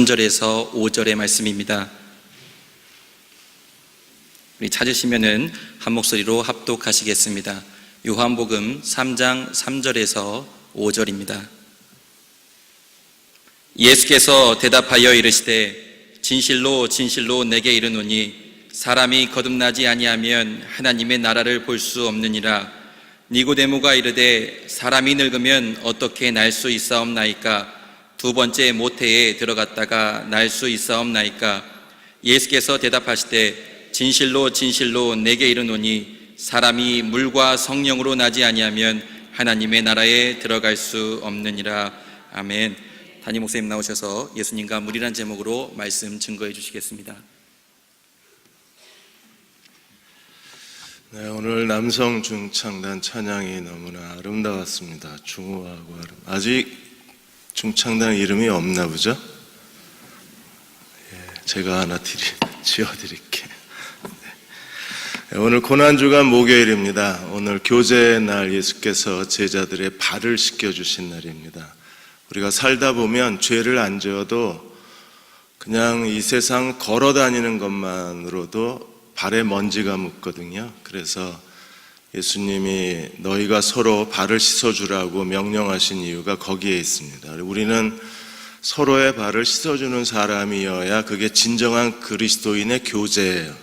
3절에서 5절의 말씀입니다. 우리 찾으시면은 한 목소리로 합독하시겠습니다. 요한복음 3장 3절에서 5절입니다. 예수께서 대답하여 이르시되 진실로 진실로 내게 이르노니 사람이 거듭나지 아니하면 하나님의 나라를 볼 수 없느니라. 니고데모가 이르되 사람이 늙으면 어떻게 날 수 있사옵나이까? 두 번째 모태에 들어갔다가 날 수 있사옵나이까? 예수께서 대답하시되 진실로 진실로 내게 이르노니 사람이 물과 성령으로 나지 아니하면 하나님의 나라에 들어갈 수 없느니라. 아멘. 담임 목사님 나오셔서 예수님과 물이란 제목으로 말씀 증거해 주시겠습니다. 네, 오늘 남성 중창단 찬양이 너무나 아름다웠습니다. 중후하고 아직 중창단 이름이 없나 보죠? 제가 하나 지어드릴게요. 네. 오늘 고난주간 목요일입니다. 오늘 교제의 날 예수께서 제자들의 발을 씻겨주신 날입니다. 우리가 살다 보면 죄를 안 지어도 그냥 이 세상 걸어 다니는 것만으로도 발에 먼지가 묻거든요. 그래서 예수님이 너희가 서로 발을 씻어주라고 명령하신 이유가 거기에 있습니다. 우리는 서로의 발을 씻어주는 사람이어야 그게 진정한 그리스도인의 교제예요.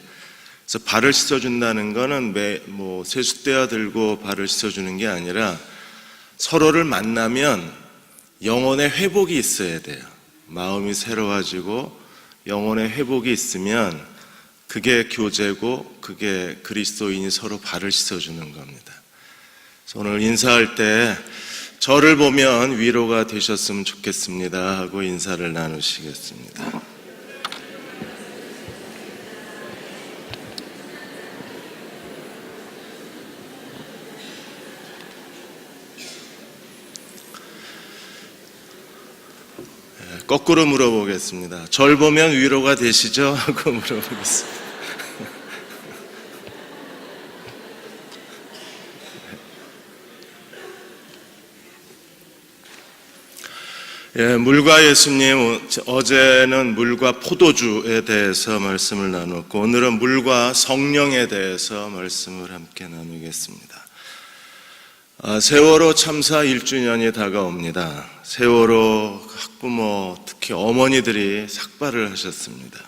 그래서 발을 씻어준다는 거는 세숫대야 들고 발을 씻어주는 게 아니라 서로를 만나면 영혼의 회복이 있어야 돼요. 마음이 새로워지고 영혼의 회복이 있으면 그게 교제고 그게 그리스도인이 서로 발을 씻어주는 겁니다. 그래서 오늘 인사할 때 저를 보면 위로가 되셨으면 좋겠습니다 하고 인사를 나누시겠습니다. 거꾸로 물어보겠습니다. 절 보면 위로가 되시죠? 하고 물어보겠습니다. 물과 예수님, 어제는 물과 포도주에 대해서 말씀을 나눴고 오늘은 물과 성령에 대해서 말씀을 함께 나누겠습니다. 세월호 참사 1주년이 다가옵니다. 세월호 학부모, 특히 어머니들이 삭발을 하셨습니다.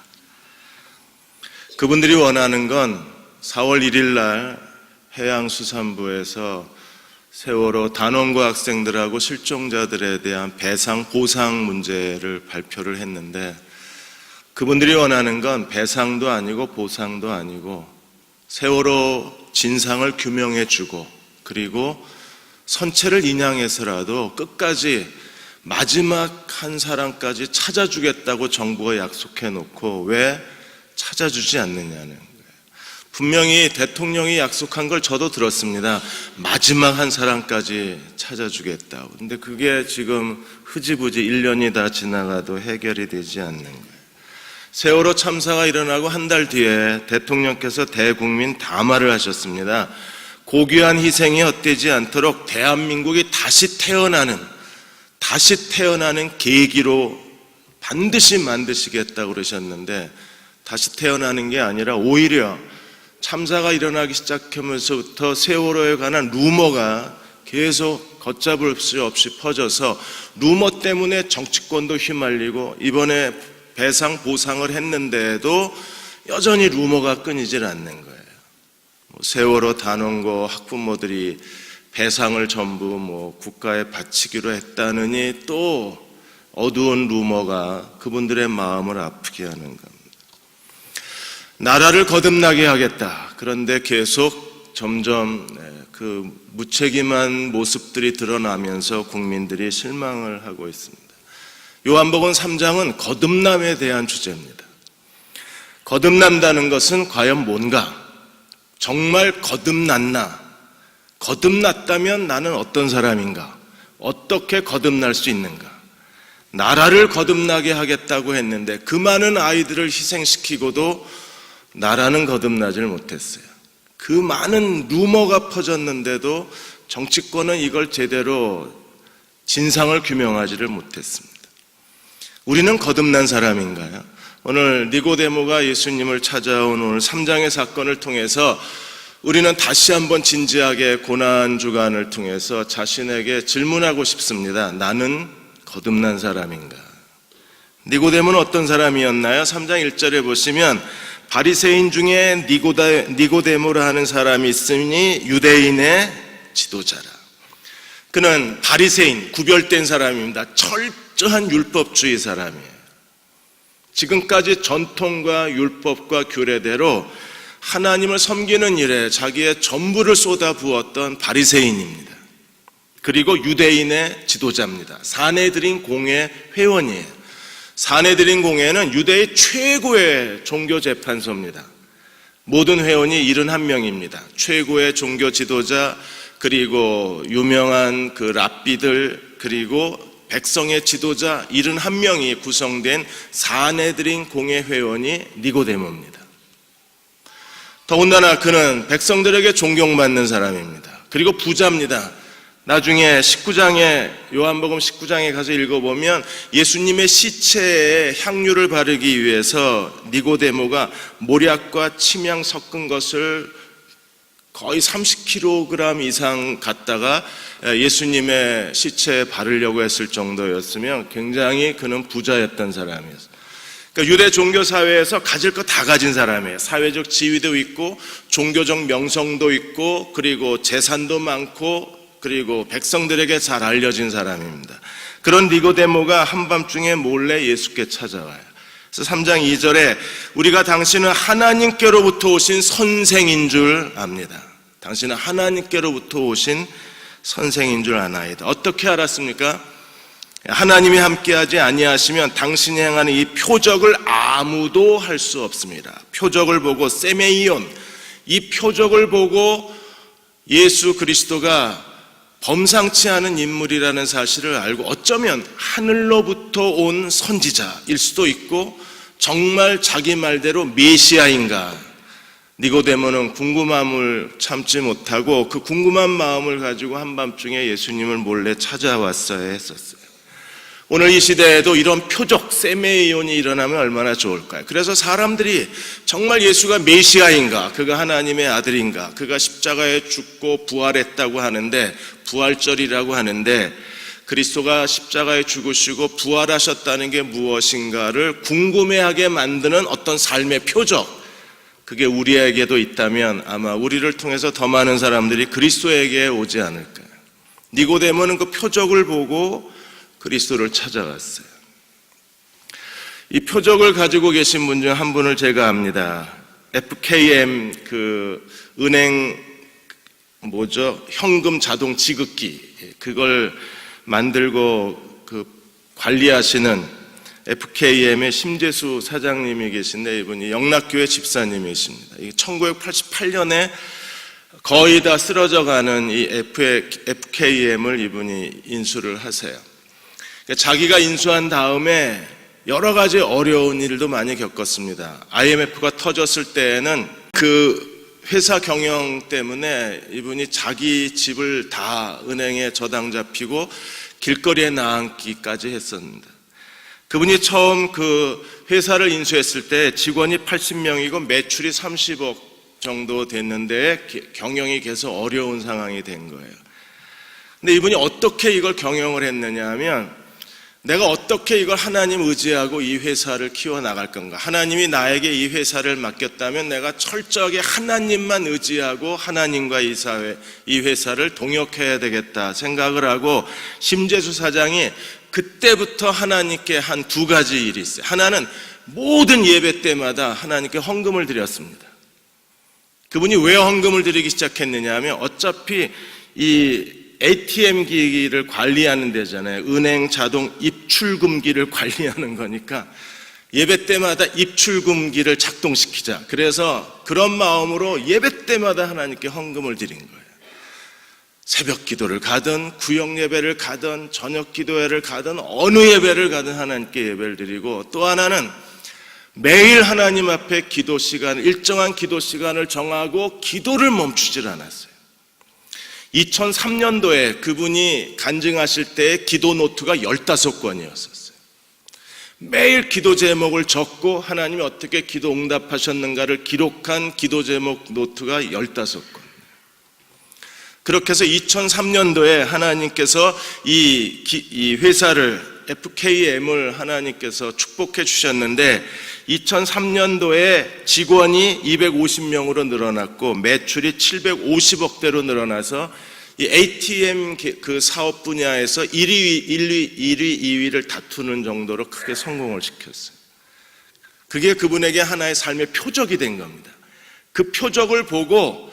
그분들이 원하는 건 4월 1일 날 해양수산부에서 세월호 단원고 학생들하고 실종자들에 대한 배상, 보상 문제를 발표를 했는데 그분들이 원하는 건 배상도 아니고 보상도 아니고 세월호 진상을 규명해주고 그리고 선체를 인양해서라도 끝까지 마지막 한 사람까지 찾아주겠다고 정부가 약속해놓고 왜 찾아주지 않느냐는 거예요. 분명히 대통령이 약속한 걸 저도 들었습니다. 마지막 한 사람까지 찾아주겠다고. 근데 그게 지금 흐지부지 1년이 다 지나가도 해결이 되지 않는 거예요. 세월호 참사가 일어나고 한 달 뒤에 대통령께서 대국민 담화를 하셨습니다. 고귀한 희생이 헛되지 않도록 대한민국이 다시 태어나는 계기로 반드시 만드시겠다고 그러셨는데 다시 태어나는 게 아니라 오히려 참사가 일어나기 시작하면서부터 세월호에 관한 루머가 계속 걷잡을 수 없이 퍼져서 루머 때문에 정치권도 휘말리고 이번에 배상 보상을 했는데도 여전히 루머가 끊이질 않는 거예요. 세월호 단원고 학부모들이 배상을 전부 국가에 바치기로 했다느니 또 어두운 루머가 그분들의 마음을 아프게 하는 겁니다. 나라를 거듭나게 하겠다. 그런데 계속 점점 그 무책임한 모습들이 드러나면서 국민들이 실망을 하고 있습니다. 요한복음 3장은 거듭남에 대한 주제입니다. 거듭난다는 것은 과연 뭔가? 정말 거듭났나? 거듭났다면 나는 어떤 사람인가? 어떻게 거듭날 수 있는가? 나라를 거듭나게 하겠다고 했는데 그 많은 아이들을 희생시키고도 나라는 거듭나질 못했어요. 그 많은 루머가 퍼졌는데도 정치권은 이걸 제대로 진상을 규명하지를 못했습니다. 우리는 거듭난 사람인가요? 오늘 니고데모가 예수님을 찾아온 오늘 3장의 사건을 통해서 우리는 다시 한번 진지하게 고난주간을 통해서 자신에게 질문하고 싶습니다. 나는 거듭난 사람인가? 니고데모는 어떤 사람이었나요? 3장 1절에 보시면 바리새인 중에 니고데모라 하는 사람이 있으니 유대인의 지도자라. 그는 바리새인, 구별된 사람입니다. 철저한 율법주의 사람이에요. 지금까지 전통과 율법과 규례대로 하나님을 섬기는 일에 자기의 전부를 쏟아부었던 바리새인입니다. 그리고 유대인의 지도자입니다. 사내들인 공회 회원이에요. 사내들인 공회는 유대의 최고의 종교재판소입니다. 모든 회원이 71명입니다. 최고의 종교 지도자, 그리고 유명한 그 랍비들, 그리고 백성의 지도자 71명이 구성된 사내들인 공회 회원이 니고데모입니다. 더군다나 그는 백성들에게 존경받는 사람입니다. 그리고 부자입니다. 나중에 19장에 요한복음 19장에 가서 읽어보면 예수님의 시체에 향유를 바르기 위해서 니고데모가 몰약과 침향 섞은 것을 거의 30kg 이상 갖다가 예수님의 시체에 바르려고 했을 정도였으면 굉장히 그는 부자였던 사람이었어요. 그러니까 유대 종교 사회에서 가질 거 다 가진 사람이에요. 사회적 지위도 있고 종교적 명성도 있고 그리고 재산도 많고 그리고 백성들에게 잘 알려진 사람입니다. 그런 니고데모가 한밤중에 몰래 예수께 찾아와요. 그래서 3장 2절에 우리가 당신은 하나님께로부터 오신 선생인 줄 압니다. 당신은 하나님께로부터 오신 선생인 줄 아나이다. 어떻게 알았습니까? 하나님이 함께하지 아니하시면 당신이 행하는 이 표적을 아무도 할 수 없습니다. 표적을 보고 세메이온, 이 표적을 보고 예수 그리스도가 범상치 않은 인물이라는 사실을 알고 어쩌면 하늘로부터 온 선지자일 수도 있고 정말 자기 말대로 메시아인가, 니고데모는 궁금함을 참지 못하고 그 궁금한 마음을 가지고 한밤중에 예수님을 몰래 찾아왔어야 했었어요. 오늘 이 시대에도 이런 표적 세메이온이 일어나면 얼마나 좋을까요? 그래서 사람들이 정말 예수가 메시아인가, 그가 하나님의 아들인가, 그가 십자가에 죽고 부활했다고 하는데, 부활절이라고 하는데 그리스도가 십자가에 죽으시고 부활하셨다는 게 무엇인가를 궁금해하게 만드는 어떤 삶의 표적, 그게 우리에게도 있다면 아마 우리를 통해서 더 많은 사람들이 그리스도에게 오지 않을까요? 니고데모는 그 표적을 보고 그리스도를 찾아갔어요. 이 표적을 가지고 계신 분 중 한 분을 제가 압니다. FKM 그 은행 현금 자동 지급기, 그걸 만들고 그 관리하시는 FKM의 심재수 사장님이 계신데 이분이 영락교회 집사님이십니다. 1988년에 거의 다 쓰러져가는 이 FKM을 이분이 인수를 하세요. 자기가 인수한 다음에 여러 가지 어려운 일도 많이 겪었습니다. IMF가 터졌을 때에는 그 회사 경영 때문에 이분이 자기 집을 다 은행에 저당 잡히고 길거리에 나앉기까지 했었습니다. 그분이 처음 그 회사를 인수했을 때 직원이 80명이고 매출이 30억 정도 됐는데 경영이 계속 어려운 상황이 된 거예요. 근데 이분이 어떻게 이걸 경영을 했느냐 하면, 내가 어떻게 이걸 하나님 의지하고 이 회사를 키워나갈 건가, 하나님이 나에게 이 회사를 맡겼다면 내가 철저하게 하나님만 의지하고 하나님과 이 사회, 이 회사를 동역해야 되겠다 생각을 하고, 심재수 사장이 그때부터 하나님께 한 두 가지 일이 있어요. 하나는 모든 예배 때마다 하나님께 헌금을 드렸습니다. 그분이 왜 헌금을 드리기 시작했느냐 하면, 어차피 이 ATM 기기를 관리하는 데잖아요. 은행 자동 입출금기를 관리하는 거니까 예배 때마다 입출금기를 작동시키자. 그래서 그런 마음으로 예배 때마다 하나님께 헌금을 드린 거예요. 새벽 기도를 가든 구역 예배를 가든 저녁 기도회를 가든 어느 예배를 가든 하나님께 예배를 드리고, 또 하나는 매일 하나님 앞에 기도 시간, 일정한 기도 시간을 정하고 기도를 멈추질 않았어요. 2003년도에 그분이 간증하실 때 기도 노트가 15권이었었어요. 매일 기도 제목을 적고 하나님이 어떻게 기도 응답하셨는가를 기록한 기도 제목 노트가 15권. 그렇게 해서 2003년도에 하나님께서 이 회사를 FKM을 하나님께서 축복해 주셨는데 2003년도에 직원이 250명으로 늘어났고 매출이 750억대로 늘어나서 이 ATM 그 사업 분야에서 1위, 2위를 다투는 정도로 크게 성공을 시켰어요. 그게 그분에게 하나의 삶의 표적이 된 겁니다. 그 표적을 보고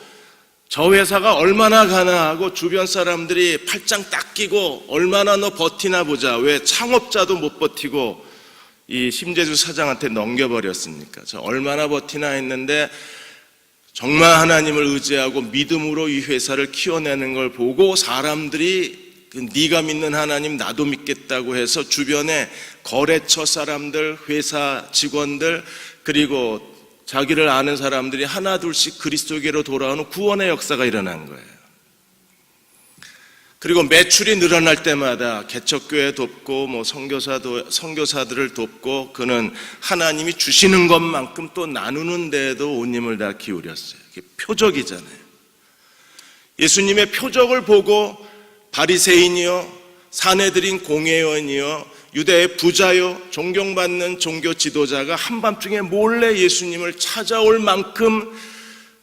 저 회사가 얼마나 가나하고 주변 사람들이 팔짱 딱 끼고 얼마나 너 버티나 보자. 왜 창업자도 못 버티고 이 심재주 사장한테 넘겨버렸습니까? 저 얼마나 버티나 했는데 정말 하나님을 의지하고 믿음으로 이 회사를 키워내는 걸 보고 사람들이 네가 믿는 하나님 나도 믿겠다고 해서 주변에 거래처 사람들, 회사 직원들 그리고 자기를 아는 사람들이 하나 둘씩 그리스도께로 돌아오는 구원의 역사가 일어난 거예요. 그리고 매출이 늘어날 때마다 개척교회 돕고 뭐 선교사들을 돕고 그는 하나님이 주시는 것만큼 또 나누는 데에도 온 힘을 다 기울였어요. 이게 표적이잖아요. 예수님의 표적을 보고 바리새인이요, 사내들인 공회원이요, 유대의 부자요, 존경받는 종교 지도자가 한밤중에 몰래 예수님을 찾아올 만큼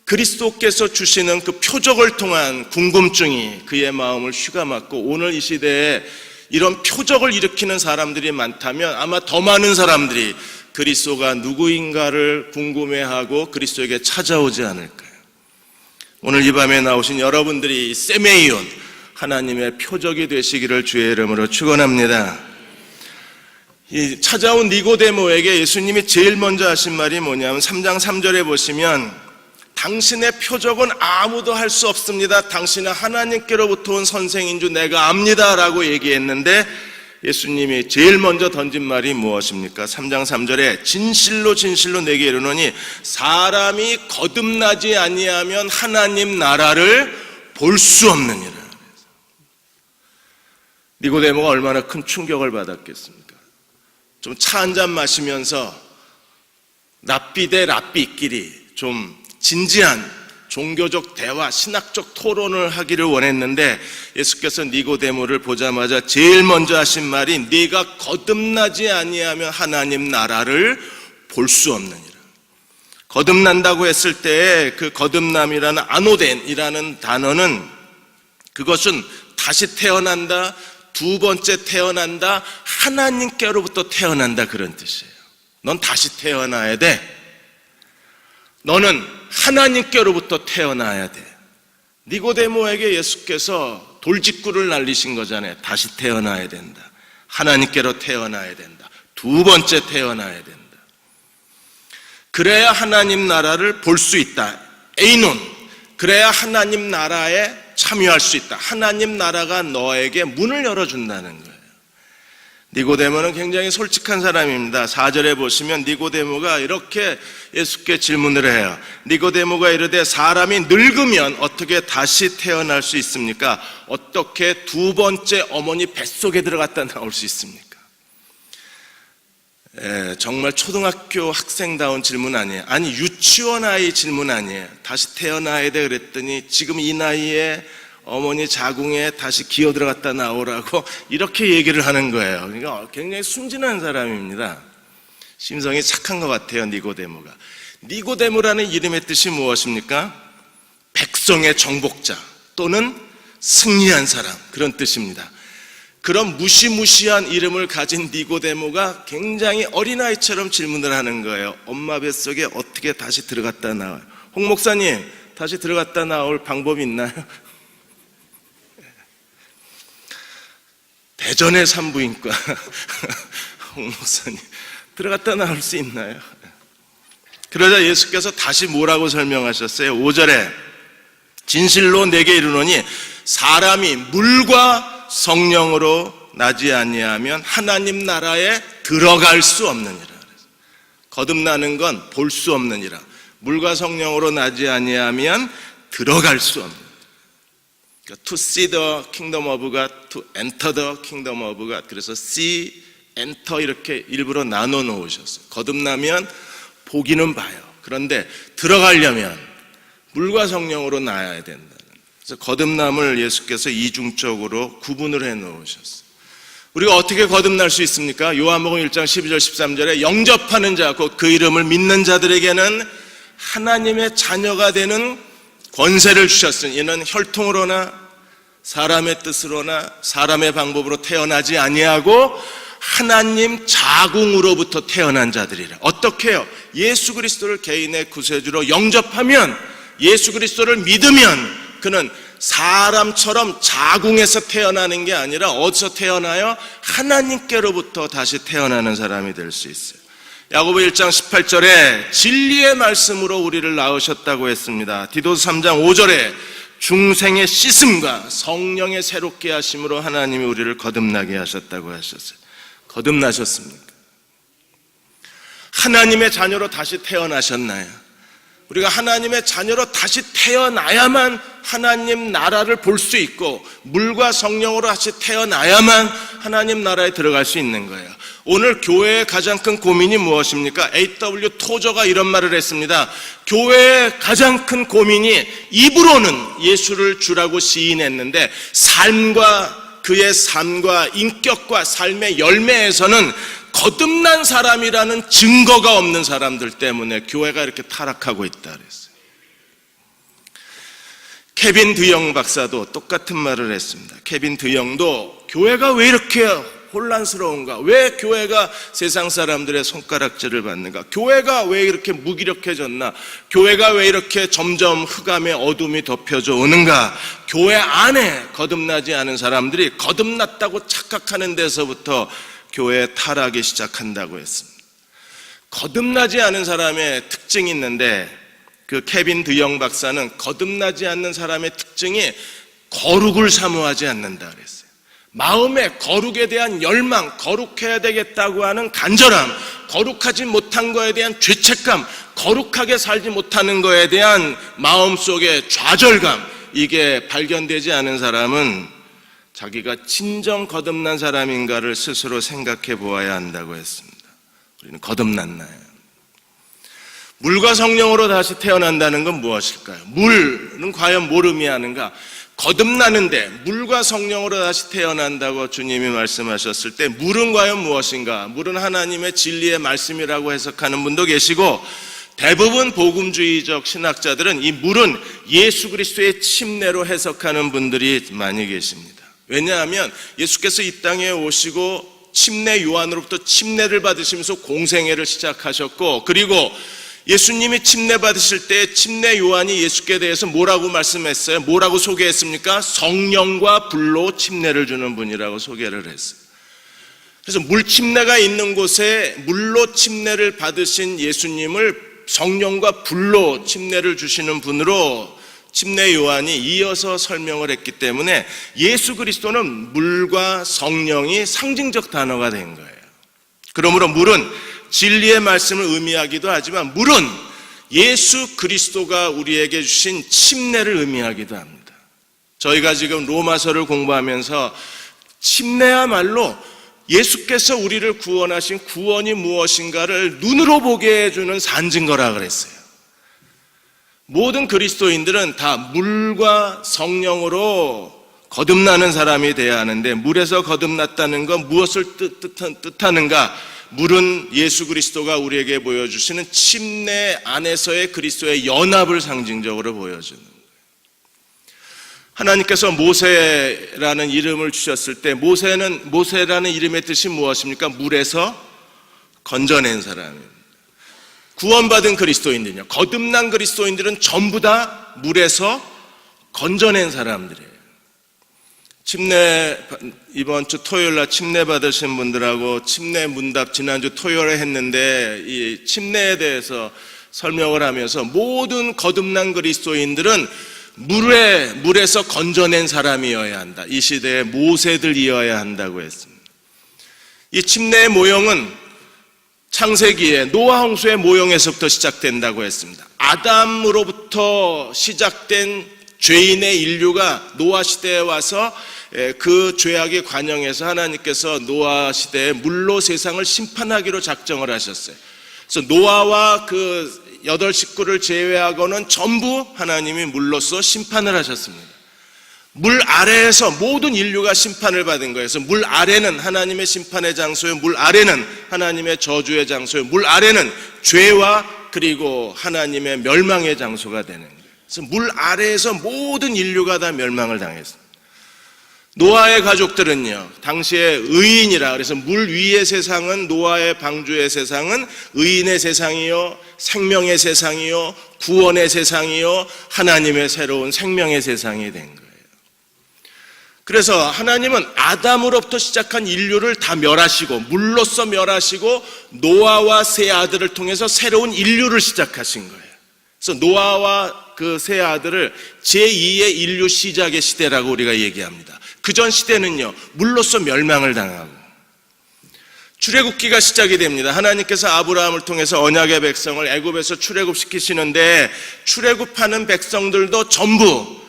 그리스도께서 주시는 그 표적을 통한 궁금증이 그의 마음을 휘감았고 오늘 이 시대에 이런 표적을 일으키는 사람들이 많다면 아마 더 많은 사람들이 그리스도가 누구인가를 궁금해하고 그리스도에게 찾아오지 않을까요? 오늘 이 밤에 나오신 여러분들이 세메이온 하나님의 표적이 되시기를 주의 이름으로 축원합니다. 이 찾아온 니고데모에게 예수님이 제일 먼저 하신 말이 뭐냐면 3장 3절에 보시면 당신의 표적은 아무도 할 수 없습니다. 당신은 하나님께로부터 온 선생인 줄 내가 압니다 라고 얘기했는데 예수님이 제일 먼저 던진 말이 무엇입니까? 3장 3절에 진실로 진실로 내게 이르노니 사람이 거듭나지 아니하면 하나님 나라를 볼 수 없느니라. 니고데모가 얼마나 큰 충격을 받았겠습니까? 좀 차 한잔 마시면서 랍비 대 랍비끼리 좀 진지한 종교적 대화, 신학적 토론을 하기를 원했는데 예수께서 니고데모를 보자마자 제일 먼저 하신 말이 네가 거듭나지 아니하면 하나님 나라를 볼 수 없느니라. 거듭난다고 했을 때 그 거듭남이라는 아노덴이라는 단어는 그것은 다시 태어난다, 두 번째 태어난다, 하나님께로부터 태어난다 그런 뜻이에요. 넌 다시 태어나야 돼. 너는 하나님께로부터 태어나야 돼. 니고데모에게 예수께서 돌직구를 날리신 거잖아요. 다시 태어나야 된다. 하나님께로 태어나야 된다. 두 번째 태어나야 된다. 그래야 하나님 나라를 볼 수 있다. 에이논. 그래야 하나님 나라에 참여할 수 있다. 하나님 나라가 너에게 문을 열어준다는 거예요. 니고데모는 굉장히 솔직한 사람입니다. 4절에 보시면 니고데모가 이렇게 예수께 질문을 해요. 니고데모가 이르되 사람이 늙으면 어떻게 다시 태어날 수 있습니까? 어떻게 두 번째 어머니 뱃속에 들어갔다 나올 수 있습니까? 정말 초등학교 학생다운 질문 아니에요. 아니 유치원 아이 질문 아니에요. 다시 태어나야 돼 그랬더니 지금 이 나이에 어머니 자궁에 다시 기어 들어갔다 나오라고 이렇게 얘기를 하는 거예요. 그러니까 굉장히 순진한 사람입니다. 심성이 착한 것 같아요. 니고데모가. 니고데모라는 이름의 뜻이 무엇입니까? 백성의 정복자 또는 승리한 사람, 그런 뜻입니다. 그런 무시무시한 이름을 가진 니고데모가 굉장히 어린아이처럼 질문을 하는 거예요. 엄마 뱃속에 어떻게 다시 들어갔다 나와요? 홍 목사님, 다시 들어갔다 나올 방법이 있나요? 대전의 산부인과 홍 목사님, 들어갔다 나올 수 있나요? 그러자 예수께서 다시 뭐라고 설명하셨어요? 5절에 진실로 내게 이르노니 사람이 물과 성령으로 나지 아니하면 하나님 나라에 들어갈 수 없느니라. 거듭나는 건 볼 수 없느니라. 물과 성령으로 나지 아니하면 들어갈 수 없느니라. To see the kingdom of God, to enter the kingdom of God. 그래서 see 엔터 이렇게 일부러 나눠 놓으셨어요. 거듭나면 보기는 봐요. 그런데 들어가려면 물과 성령으로 나야 된다는. 그래서 거듭남을 예수께서 이중적으로 구분을 해 놓으셨어요. 우리가 어떻게 거듭날 수 있습니까? 요한복음 1장 12절 13절에 영접하는 자, 곧 그 이름을 믿는 자들에게는 하나님의 자녀가 되는 권세를 주셨으니 이는 혈통으로나 사람의 뜻으로나 사람의 방법으로 태어나지 아니하고 하나님 자궁으로부터 태어난 자들이라. 어떻게 해요? 예수 그리스도를 개인의 구세주로 영접하면, 예수 그리스도를 믿으면 그는 사람처럼 자궁에서 태어나는 게 아니라 어디서 태어나요? 하나님께로부터 다시 태어나는 사람이 될 수 있어요. 야고보 1장 18절에 진리의 말씀으로 우리를 낳으셨다고 했습니다. 디도서 3장 5절에 중생의 씻음과 성령의 새롭게 하심으로 하나님이 우리를 거듭나게 하셨다고 하셨어요. 거듭나셨습니까? 하나님의 자녀로 다시 태어나셨나요? 우리가 하나님의 자녀로 다시 태어나야만 하나님 나라를 볼 수 있고, 물과 성령으로 다시 태어나야만 하나님 나라에 들어갈 수 있는 거예요. 오늘 교회의 가장 큰 고민이 무엇입니까? A.W. 토저가 이런 말을 했습니다. 교회의 가장 큰 고민이 입으로는 예수를 주라고 시인했는데 그의 삶과 인격과 삶의 열매에서는 거듭난 사람이라는 증거가 없는 사람들 때문에 교회가 이렇게 타락하고 있다 그랬어요. 케빈 드영 박사도 똑같은 말을 했습니다. 케빈 드영도 교회가 왜 이렇게 혼란스러운가? 왜 교회가 세상 사람들의 손가락질을 받는가? 교회가 왜 이렇게 무기력해졌나? 교회가 왜 이렇게 점점 흑암의 어둠이 덮여져 오는가? 교회 안에 거듭나지 않은 사람들이 거듭났다고 착각하는 데서부터 교회 타락이 시작한다고 했습니다. 거듭나지 않은 사람의 특징이 있는데, 그 케빈 드영 박사는 거듭나지 않는 사람의 특징이 거룩을 사모하지 않는다 그랬어요. 마음에 거룩에 대한 열망, 거룩해야 되겠다고 하는 간절함, 거룩하지 못한 거에 대한 죄책감, 거룩하게 살지 못하는 거에 대한 마음속의 좌절감, 이게 발견되지 않은 사람은 자기가 진정 거듭난 사람인가를 스스로 생각해 보아야 한다고 했습니다. 우리는 거듭났나요? 물과 성령으로 다시 태어난다는 건 무엇일까요? 물은 과연 뭘 의미하는가? 거듭나는데 물과 성령으로 다시 태어난다고 주님이 말씀하셨을 때 물은 과연 무엇인가? 물은 하나님의 진리의 말씀이라고 해석하는 분도 계시고, 대부분 복음주의적 신학자들은 이 물은 예수 그리스도의 침례로 해석하는 분들이 많이 계십니다. 왜냐하면 예수께서 이 땅에 오시고 침례 요한으로부터 침례를 받으시면서 공생애를 시작하셨고, 그리고 예수님이 침례 받으실 때 침례 요한이 예수께 대해서 뭐라고 말씀했어요? 뭐라고 소개했습니까? 성령과 불로 침례를 주는 분이라고 소개를 했어요. 그래서 물 침례가 있는 곳에 물로 침례를 받으신 예수님을 성령과 불로 침례를 주시는 분으로 침례 요한이 이어서 설명을 했기 때문에 예수 그리스도는 물과 성령이 상징적 단어가 된 거예요. 그러므로 물은 진리의 말씀을 의미하기도 하지만 물은 예수 그리스도가 우리에게 주신 침례를 의미하기도 합니다. 저희가 지금 로마서를 공부하면서 침례야말로 예수께서 우리를 구원하신 구원이 무엇인가를 눈으로 보게 해주는 산증거라 그랬어요. 모든 그리스도인들은 다 물과 성령으로 거듭나는 사람이 되어야 하는데, 물에서 거듭났다는 건 무엇을 뜻하는가? 물은 예수 그리스도가 우리에게 보여주시는 침례 안에서의 그리스도의 연합을 상징적으로 보여주는 거예요. 하나님께서 모세라는 이름을 주셨을 때 모세라는 이름의 뜻이 무엇입니까? 물에서 건져낸 사람입니다. 구원받은 그리스도인들은요, 거듭난 그리스도인들은 전부 다 물에서 건져낸 사람들이에요. 침례, 이번 주 토요일 날 침례 받으신 분들하고 침례 문답 지난주 토요일에 했는데, 이 침례에 대해서 설명을 하면서 모든 거듭난 그리스도인들은 물에서 건져낸 사람이어야 한다. 이 시대의 모세들이어야 한다고 했습니다. 이 침례의 모형은 창세기에 노아 홍수의 모형에서부터 시작된다고 했습니다. 아담으로부터 시작된 죄인의 인류가 노아 시대에 와서 그 죄악의 관영에서 하나님께서 노아 시대에 물로 세상을 심판하기로 작정을 하셨어요. 그래서 노아와 그 8 식구를 제외하고는 전부 하나님이 물로써 심판을 하셨습니다. 물 아래에서 모든 인류가 심판을 받은 거예요. 그래서 물 아래는 하나님의 심판의 장소예요. 물 아래는 하나님의 저주의 장소예요. 물 아래는 죄와 그리고 하나님의 멸망의 장소가 되는 거예요. 그래서 물 아래에서 모든 인류가 다 멸망을 당했습니다. 노아의 가족들은요, 당시에 의인이라, 그래서 물 위의 세상은, 노아의 방주의 세상은 의인의 세상이요, 생명의 세상이요, 구원의 세상이요, 하나님의 새로운 생명의 세상이 된 거예요. 그래서 하나님은 아담으로부터 시작한 인류를 다 멸하시고, 물로써 멸하시고, 노아와 세 아들을 통해서 새로운 인류를 시작하신 거예요. 그래서 노아와 그 세 아들을 제2의 인류 시작의 시대라고 우리가 얘기합니다. 그전 시대는요, 물로써 멸망을 당하고 출애굽기가 시작이 됩니다. 하나님께서 아브라함을 통해서 언약의 백성을 애굽에서 출애굽시키시는데, 출애굽하는 백성들도 전부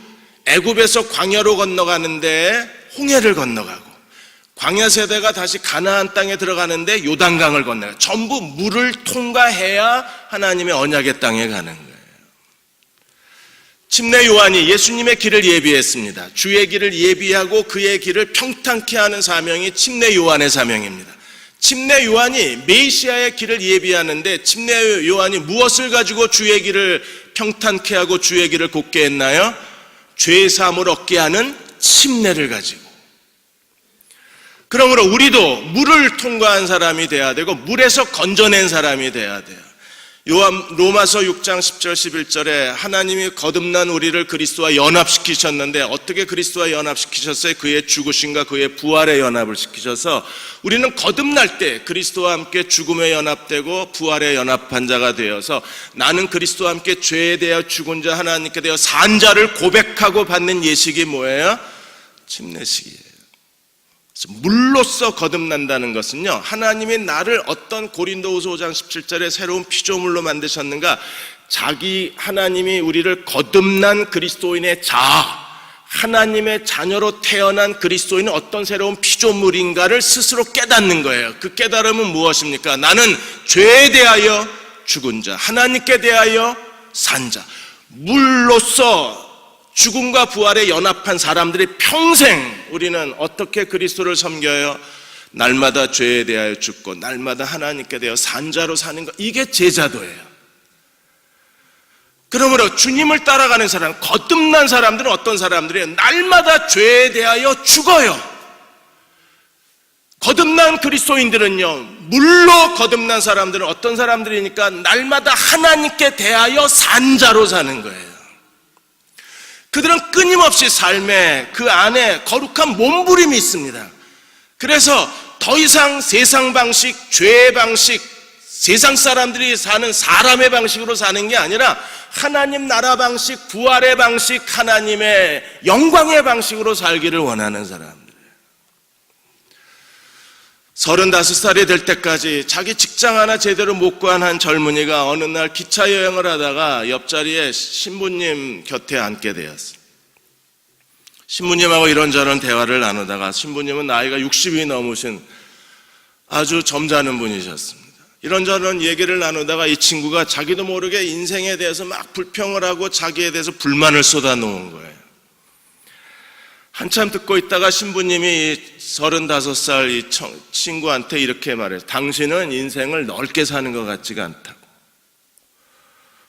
애굽에서 광야로 건너가는데 홍해를 건너가고, 광야 세대가 다시 가나안 땅에 들어가는데 요단강을 건너가고, 전부 물을 통과해야 하나님의 언약의 땅에 가는 거예요. 침례 요한이 예수님의 길을 예비했습니다. 주의 길을 예비하고 그의 길을 평탄케 하는 사명이 침례 요한의 사명입니다. 침례 요한이 메시아의 길을 예비하는데, 침례 요한이 무엇을 가지고 주의 길을 평탄케 하고 주의 길을 곱게 했나요? 죄 사함을 얻게 하는 침례를 가지고. 그러므로 우리도 물을 통과한 사람이 돼야 되고, 물에서 건져낸 사람이 돼야 돼요. 로마서 6장 10절 11절에 하나님이 거듭난 우리를 그리스도와 연합시키셨는데, 어떻게 그리스도와 연합시키셨어요? 그의 죽으심과 그의 부활에 연합을 시키셔서 우리는 거듭날 때 그리스도와 함께 죽음에 연합되고 부활에 연합한 자가 되어서, 나는 그리스도와 함께 죄에 대하여 죽은 자, 하나님께 대하여 산 자를 고백하고 받는 예식이 뭐예요? 침례식이에요. 물로써 거듭난다는 것은요, 하나님이 나를 어떤, 고린도후서 5장 17절에 새로운 피조물로 만드셨는가, 자기 하나님이 우리를 거듭난 그리스도인의 하나님의 자녀로 태어난 그리스도인은 어떤 새로운 피조물인가를 스스로 깨닫는 거예요. 그 깨달음은 무엇입니까? 나는 죄에 대하여 죽은 자, 하나님께 대하여 산 자. 물로써 죽음과 부활에 연합한 사람들이 평생 우리는 어떻게 그리스도를 섬겨요? 날마다 죄에 대하여 죽고 날마다 하나님께 대하여 산 자로 사는 것, 이게 제자도예요. 그러므로 주님을 따라가는 사람, 거듭난 사람들은 어떤 사람들이에요? 날마다 죄에 대하여 죽어요. 거듭난 그리스도인들은요, 물로 거듭난 사람들은 어떤 사람들이니까 날마다 하나님께 대하여 산 자로 사는 거예요. 그들은 끊임없이 삶에 그 안에 거룩한 몸부림이 있습니다. 그래서 더 이상 세상 방식, 죄의 방식, 세상 사람들이 사는 사람의 방식으로 사는 게 아니라 하나님 나라 방식, 부활의 방식, 하나님의 영광의 방식으로 살기를 원하는 사람들. 35살이 될 때까지 자기 직장 하나 제대로 못 구한 한 젊은이가 어느 날 기차 여행을 하다가 옆자리에 신부님 곁에 앉게 되었어요. 신부님하고 이런저런 대화를 나누다가, 신부님은 나이가 60이 넘으신 아주 점잖은 분이셨습니다. 이런저런 얘기를 나누다가 이 친구가 자기도 모르게 인생에 대해서 막 불평을 하고 자기에 대해서 불만을 쏟아놓은 거예요. 한참 듣고 있다가 신부님이 35살 이 친구한테 이렇게 말해요. 당신은 인생을 넓게 사는 것 같지가 않다고.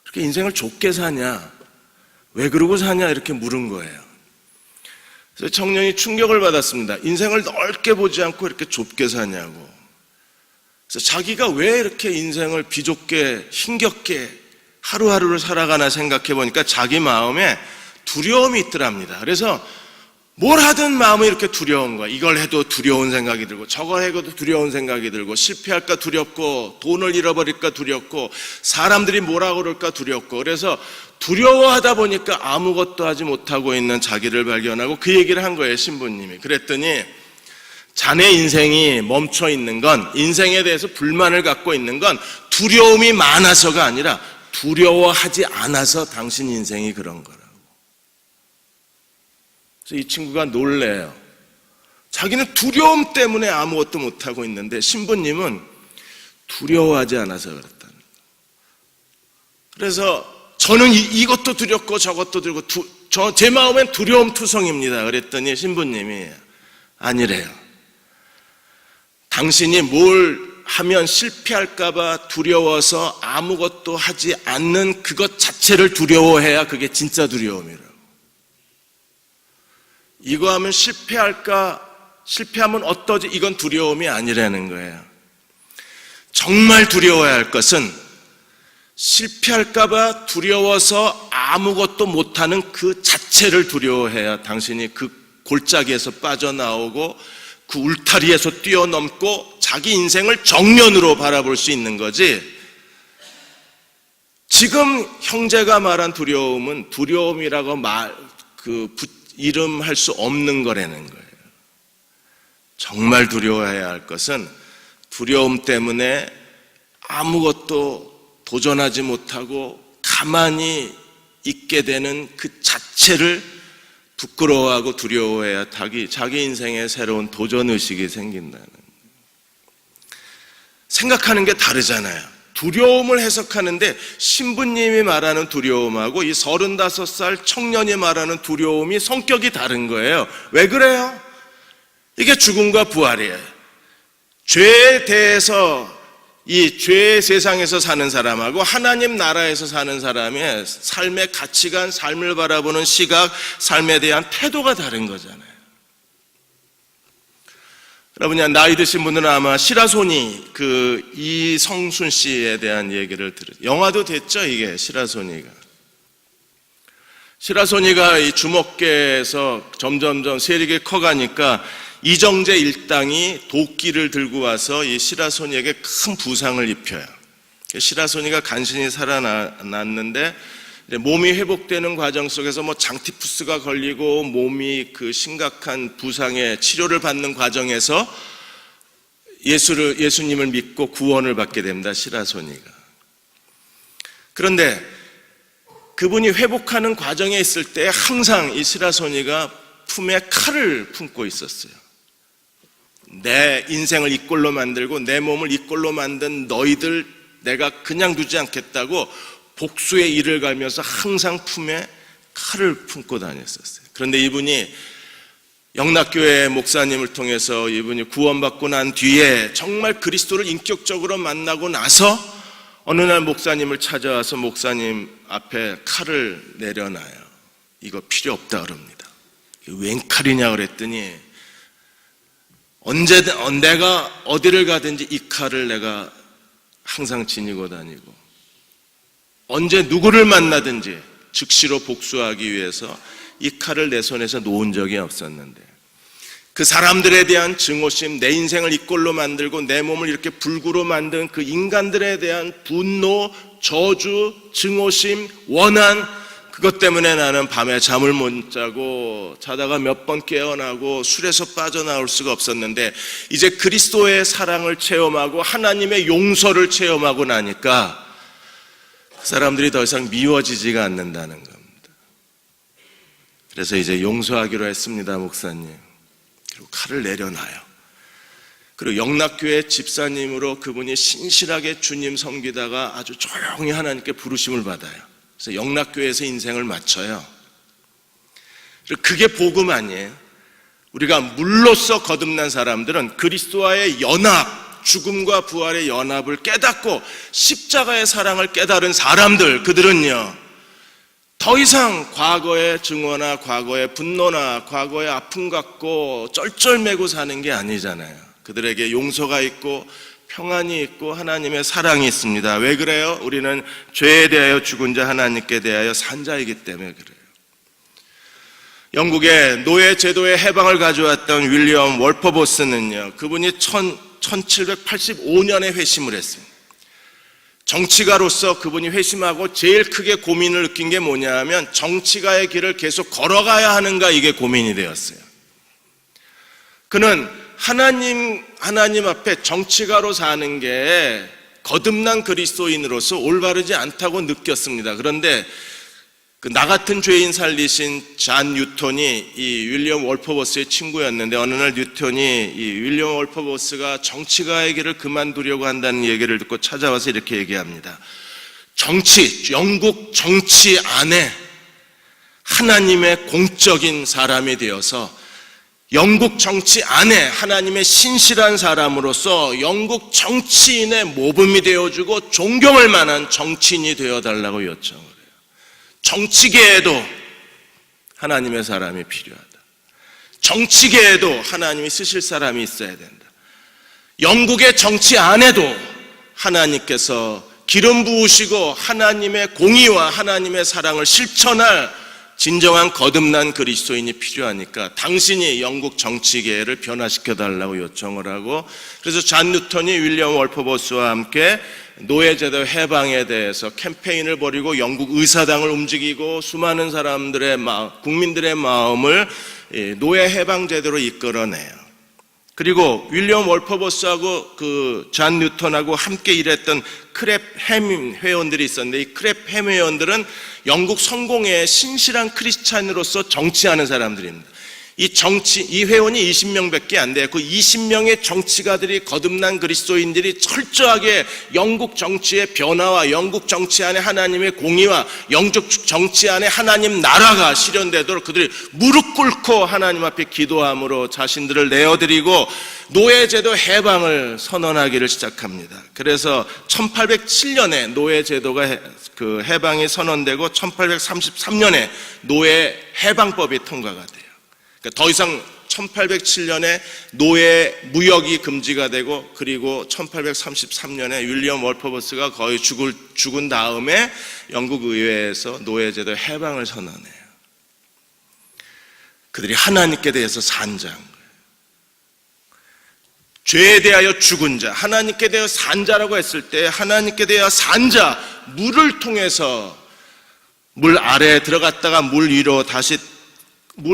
그렇게 인생을 좁게 사냐? 왜 그러고 사냐? 이렇게 물은 거예요. 그래서 청년이 충격을 받았습니다. 인생을 넓게 보지 않고 이렇게 좁게 사냐고. 그래서 자기가 왜 이렇게 인생을 비좁게 힘겹게 하루하루를 살아가나 생각해 보니까 자기 마음에 두려움이 있더랍니다. 그래서 뭘 하든 마음이 이렇게 두려운 거야. 이걸 해도 두려운 생각이 들고, 저걸 해도 두려운 생각이 들고, 실패할까 두렵고, 돈을 잃어버릴까 두렵고, 사람들이 뭐라 그럴까 두렵고, 그래서 두려워하다 보니까 아무것도 하지 못하고 있는 자기를 발견하고 그 얘기를 한 거예요, 신부님이. 그랬더니 자네 인생이 멈춰 있는 건, 인생에 대해서 불만을 갖고 있는 건 두려움이 많아서가 아니라 두려워하지 않아서 당신 인생이 그런 거라고. 그래서 이 친구가 놀래요. 자기는 두려움 때문에 아무것도 못하고 있는데 신부님은 두려워하지 않아서 그렇다는 거예요. 그래서 저는 이것도 두렵고 저것도 두렵고 제 마음엔 두려움 투성입니다. 그랬더니 신부님이 아니래요. 당신이 뭘 하면 실패할까봐 두려워서 아무것도 하지 않는 그것 자체를 두려워해야 그게 진짜 두려움이라고. 이거 하면 실패하면 어떠지? 이건 두려움이 아니라는 거예요. 정말 두려워야 할 것은 실패할까봐 두려워서 아무것도 못하는 그 자체를 두려워해야 당신이 그 골짜기에서 빠져나오고 그 울타리에서 뛰어넘고 자기 인생을 정면으로 바라볼 수 있는 거지. 지금 형제가 말한 두려움은 두려움이라고 이름할 수 없는 거라는 거예요. 정말 두려워해야 할 것은 두려움 때문에 아무것도 도전하지 못하고 가만히 있게 되는 그 자체를 부끄러워하고 두려워해야 자기 인생에 새로운 도전의식이 생긴다는 거예요. 생각하는 게 다르잖아요. 두려움을 해석하는데 신부님이 말하는 두려움하고 이 35살 청년이 말하는 두려움이 성격이 다른 거예요. 왜 그래요? 이게 죽음과 부활이에요. 죄에 대해서 이 죄의 세상에서 사는 사람하고 하나님 나라에서 사는 사람의 삶의 가치관, 삶을 바라보는 시각, 삶에 대한 태도가 다른 거잖아요. 여러분, 나이 드신 분들은 아마 시라소니 이성순 씨에 대한 얘기를 영화도 됐죠, 이게 시라소니가. 시라소니가 이 주먹계에서 점점점 세력이 커가니까 이정재 일당이 도끼를 들고 와서 이 시라소니에게 큰 부상을 입혀요. 시라소니가 간신히 살아났는데 몸이 회복되는 과정 속에서 장티푸스가 걸리고 몸이 그 심각한 부상의 치료를 받는 과정에서 예수님을 믿고 구원을 받게 됩니다, 시라소니가. 그런데 그분이 회복하는 과정에 있을 때 항상 이 시라소니가 품에 칼을 품고 있었어요. 내 인생을 이 꼴로 만들고 내 몸을 이 꼴로 만든 너희들 내가 그냥 두지 않겠다고 복수의 일을 갈면서 항상 품에 칼을 품고 다녔었어요. 그런데 이분이 영락교회 목사님을 통해서 이분이 구원받고 난 뒤에 정말 그리스도를 인격적으로 만나고 나서 어느 날 목사님을 찾아와서 목사님 앞에 칼을 내려놔요. 이거 필요 없다 그럽니다. 웬 칼이냐 그랬더니 내가 어디를 가든지 이 칼을 내가 항상 지니고 다니고 언제 누구를 만나든지 즉시로 복수하기 위해서 이 칼을 내 손에서 놓은 적이 없었는데 그 사람들에 대한 증오심, 내 인생을 이 꼴로 만들고 내 몸을 이렇게 불구로 만든 그 인간들에 대한 분노, 저주, 증오심, 원한, 그것 때문에 나는 밤에 잠을 못 자고 자다가 몇 번 깨어나고 술에서 빠져나올 수가 없었는데 이제 그리스도의 사랑을 체험하고 하나님의 용서를 체험하고 나니까 그 사람들이 더 이상 미워지지가 않는다는 겁니다. 그래서 이제 용서하기로 했습니다, 목사님. 그리고 칼을 내려놔요. 그리고 영락교회 집사님으로 그분이 신실하게 주님 섬기다가 아주 조용히 하나님께 부르심을 받아요. 그래서 영락교회에서 인생을 마쳐요. 그게 복음 아니에요. 우리가 물로써 거듭난 사람들은 그리스도와의 연합, 죽음과 부활의 연합을 깨닫고 십자가의 사랑을 깨달은 사람들, 그들은요 더 이상 과거의 증오나 과거의 분노나 과거의 아픔 갖고 쩔쩔매고 사는 게 아니잖아요. 그들에게 용서가 있고 평안이 있고 하나님의 사랑이 있습니다. 왜 그래요? 우리는 죄에 대하여 죽은 자, 하나님께 대하여 산 자이기 때문에 그래요. 영국의 노예 제도의 해방을 가져왔던 윌리엄 월퍼보스는요, 그분이 1785년에 회심을 했습니다. 정치가로서 그분이 회심하고 제일 크게 고민을 느낀 게 뭐냐 하면 정치가의 길을 계속 걸어가야 하는가, 이게 고민이 되었어요. 그는 하나님 앞에 정치가로 사는 게 거듭난 그리스도인으로서 올바르지 않다고 느꼈습니다. 그런데 나 같은 죄인 살리신 잔 뉴턴이 이 윌리엄 월퍼버스의 친구였는데, 어느 날 뉴턴이 이 윌리엄 월퍼버스가 정치가의 길을 그만두려고 한다는 얘기를 듣고 찾아와서 이렇게 얘기합니다. 영국 정치 안에 하나님의 공적인 사람이 되어서 영국 정치 안에 하나님의 신실한 사람으로서 영국 정치인의 모범이 되어주고 존경할 만한 정치인이 되어달라고 요청을 해요. 정치계에도 하나님의 사람이 필요하다. 정치계에도 하나님이 쓰실 사람이 있어야 된다. 영국의 정치 안에도 하나님께서 기름 부으시고 하나님의 공의와 하나님의 사랑을 실천할 진정한 거듭난 그리스도인이 필요하니까 당신이 영국 정치계를 변화시켜 달라고 요청을 하고, 그래서 잔 뉴턴이 윌리엄 월퍼버스와 함께 노예제도 해방에 대해서 캠페인을 벌이고 영국 의사당을 움직이고 수많은 사람들의 국민들의 마음을 노예 해방 제도로 이끌어내요. 그리고 윌리엄 월퍼버스하고 그 잔 뉴턴하고 함께 일했던 크랩햄 회원들이 있었는데, 이 크랩햄 회원들은 영국 성공회의 신실한 크리스찬으로서 정치하는 사람들입니다. 이 회원이 20명밖에 안 돼요. 그 20명의 정치가들이, 거듭난 그리스도인들이 철저하게 영국 정치의 변화와 영국 정치 안에 하나님의 공의와 영국 정치 안에 하나님 나라가 실현되도록 그들이 무릎 꿇고 하나님 앞에 기도함으로 자신들을 내어드리고 노예제도 해방을 선언하기를 시작합니다. 그래서 1807년에 노예제도가 그 해방이 선언되고 1833년에 노예 해방법이 통과가 돼요. 그러니까 더 이상 1807년에 노예 무역이 금지가 되고, 그리고 1833년에 윌리엄 월퍼버스가 거의 죽은 다음에 영국 의회에서 노예제도 해방을 선언해요. 그들이 하나님께 대해서 산 자인 거예요. 죄에 대하여 죽은 자, 하나님께 대하여 산 자라고 했을 때 하나님께 대하여 산 자, 물을 통해서 물 아래에 들어갔다가 물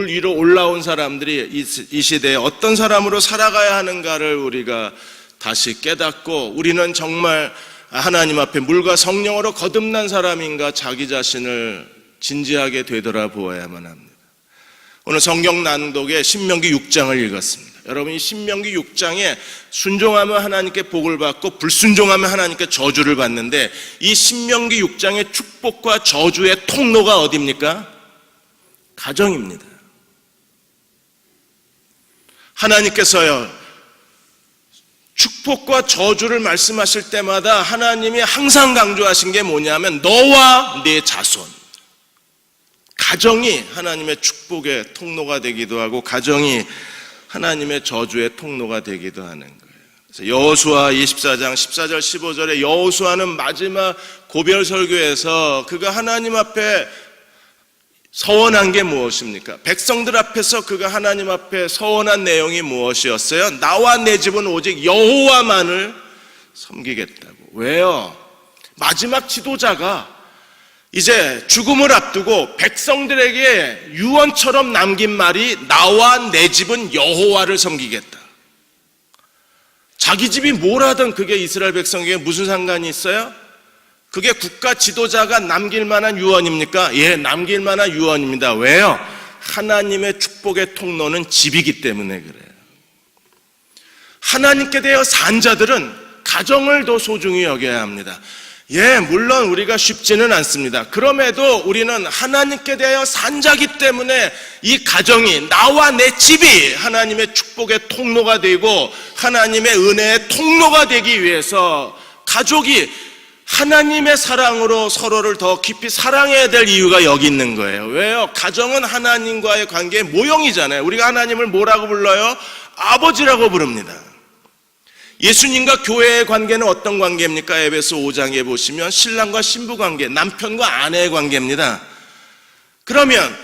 위로 올라온 사람들이 이 시대에 어떤 사람으로 살아가야 하는가를 우리가 다시 깨닫고, 우리는 정말 하나님 앞에 물과 성령으로 거듭난 사람인가 자기 자신을 진지하게 되돌아보아야만 합니다. 오늘 성경 낭독에 신명기 6장을 읽었습니다. 여러분, 이 신명기 6장에 순종하면 하나님께 복을 받고 불순종하면 하나님께 저주를 받는데, 이 신명기 6장의 축복과 저주의 통로가 어디입니까? 가정입니다. 하나님께서요, 축복과 저주를 말씀하실 때마다 하나님이 항상 강조하신 게 뭐냐면 너와 네 자손, 가정이 하나님의 축복의 통로가 되기도 하고 가정이 하나님의 저주의 통로가 되기도 하는 거예요. 그래서 여호수아 24장 14절 15절에 여호수아는 마지막 고별 설교에서 그가 하나님 앞에 서원한 게 무엇입니까? 백성들 앞에서 그가 하나님 앞에 서원한 내용이 무엇이었어요? 나와 내 집은 오직 여호와만을 섬기겠다고. 왜요? 마지막 지도자가 이제 죽음을 앞두고 백성들에게 유언처럼 남긴 말이 나와 내 집은 여호와를 섬기겠다. 자기 집이 뭘 하든 그게 이스라엘 백성에게 무슨 상관이 있어요? 그게 국가 지도자가 남길 만한 유언입니까? 예, 남길 만한 유언입니다. 왜요? 하나님의 축복의 통로는 집이기 때문에 그래요. 하나님께 대하여 산 자들은 가정을 더 소중히 여겨야 합니다. 예, 물론 우리가 쉽지는 않습니다. 그럼에도 우리는 하나님께 대하여 산 자기 때문에 이 가정이, 나와 내 집이 하나님의 축복의 통로가 되고 하나님의 은혜의 통로가 되기 위해서 가족이 하나님의 사랑으로 서로를 더 깊이 사랑해야 될 이유가 여기 있는 거예요. 왜요? 가정은 하나님과의 관계의 모형이잖아요. 우리가 하나님을 뭐라고 불러요? 아버지라고 부릅니다. 예수님과 교회의 관계는 어떤 관계입니까? 에베소 5장에 보시면 신랑과 신부 관계, 남편과 아내의 관계입니다. 그러면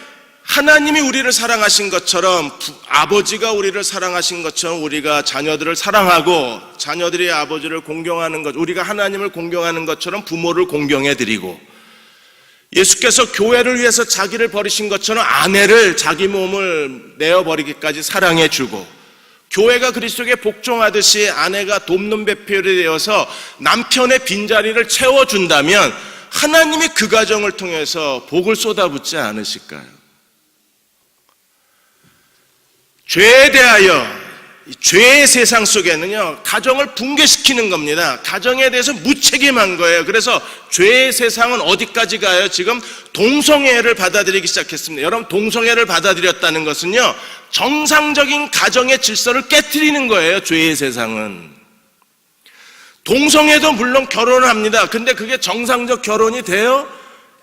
하나님이 우리를 사랑하신 것처럼, 아버지가 우리를 사랑하신 것처럼 우리가 자녀들을 사랑하고 자녀들이 아버지를 공경하는 것, 우리가 하나님을 공경하는 것처럼 부모를 공경해드리고, 예수께서 교회를 위해서 자기를 버리신 것처럼 아내를 자기 몸을 내어버리기까지 사랑해주고, 교회가 그리스도에게 복종하듯이 아내가 돕는 배필이 되어서 남편의 빈자리를 채워준다면 하나님이 그 가정을 통해서 복을 쏟아붓지 않으실까요? 죄에 대하여, 죄의 세상 속에는요, 가정을 붕괴시키는 겁니다. 가정에 대해서 무책임한 거예요. 그래서 죄의 세상은 어디까지 가요? 지금 동성애를 받아들이기 시작했습니다. 여러분, 동성애를 받아들였다는 것은요, 정상적인 가정의 질서를 깨트리는 거예요. 죄의 세상은. 동성애도 물론 결혼을 합니다. 근데 그게 정상적 결혼이 돼요?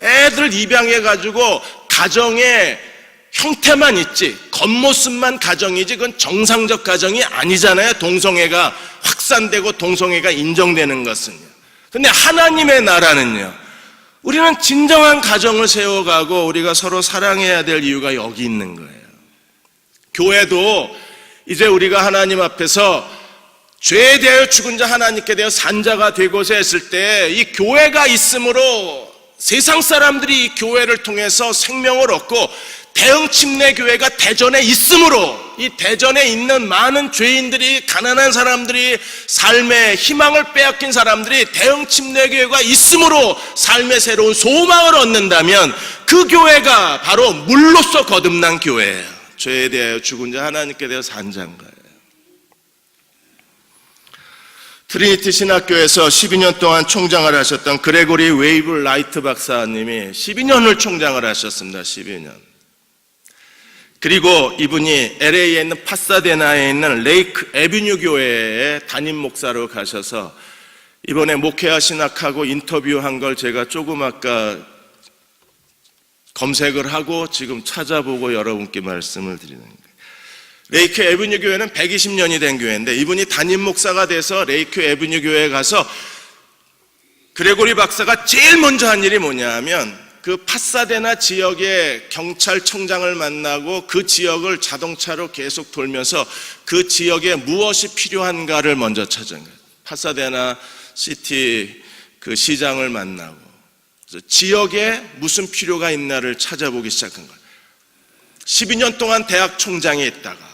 애들 입양해가지고 가정의 형태만 있지, 겉모습만 가정이지, 그건 정상적 가정이 아니잖아요. 동성애가 확산되고 동성애가 인정되는 것은요. 근데 하나님의 나라는요, 우리는 진정한 가정을 세워가고 우리가 서로 사랑해야 될 이유가 여기 있는 거예요. 교회도 이제 우리가 하나님 앞에서 죄에 대하여 죽은 자, 하나님께 대하여 산 자가 되고자 했을 때, 이 교회가 있으므로 세상 사람들이 이 교회를 통해서 생명을 얻고, 대흥 침례교회가 대전에 있으므로 이 대전에 있는 많은 죄인들이, 가난한 사람들이, 삶의 희망을 빼앗긴 사람들이 대흥 침례교회가 있으므로 삶의 새로운 소망을 얻는다면 그 교회가 바로 물로서 거듭난 교회예요. 죄에 대하여 죽은 자, 하나님께 대하여 산 자인 거예요. 트리니티 신학교에서 12년 동안 총장을 하셨던 그레고리 웨이브 라이트 박사님이 12년을 총장을 하셨습니다. 12년. 그리고 이분이 LA에 있는 파사데나에 있는 레이크 에비뉴 교회에 담임 목사로 가셔서 이번에 목회와 신학하고 인터뷰한 걸 제가 조금 아까 검색을 하고 지금 찾아보고 여러분께 말씀을 드리는 거예요. 레이크 에비뉴 교회는 120년이 된 교회인데, 이분이 담임 목사가 돼서 레이크 에비뉴 교회에 가서 그레고리 박사가 제일 먼저 한 일이 뭐냐 하면, 그 파사데나 지역의 경찰청장을 만나고 그 지역을 자동차로 계속 돌면서 그 지역에 무엇이 필요한가를 먼저 찾은 거예요. 파사데나 시티 그 시장을 만나고, 그래서 지역에 무슨 필요가 있나를 찾아보기 시작한 거예요. 12년 동안 대학 총장이 있다가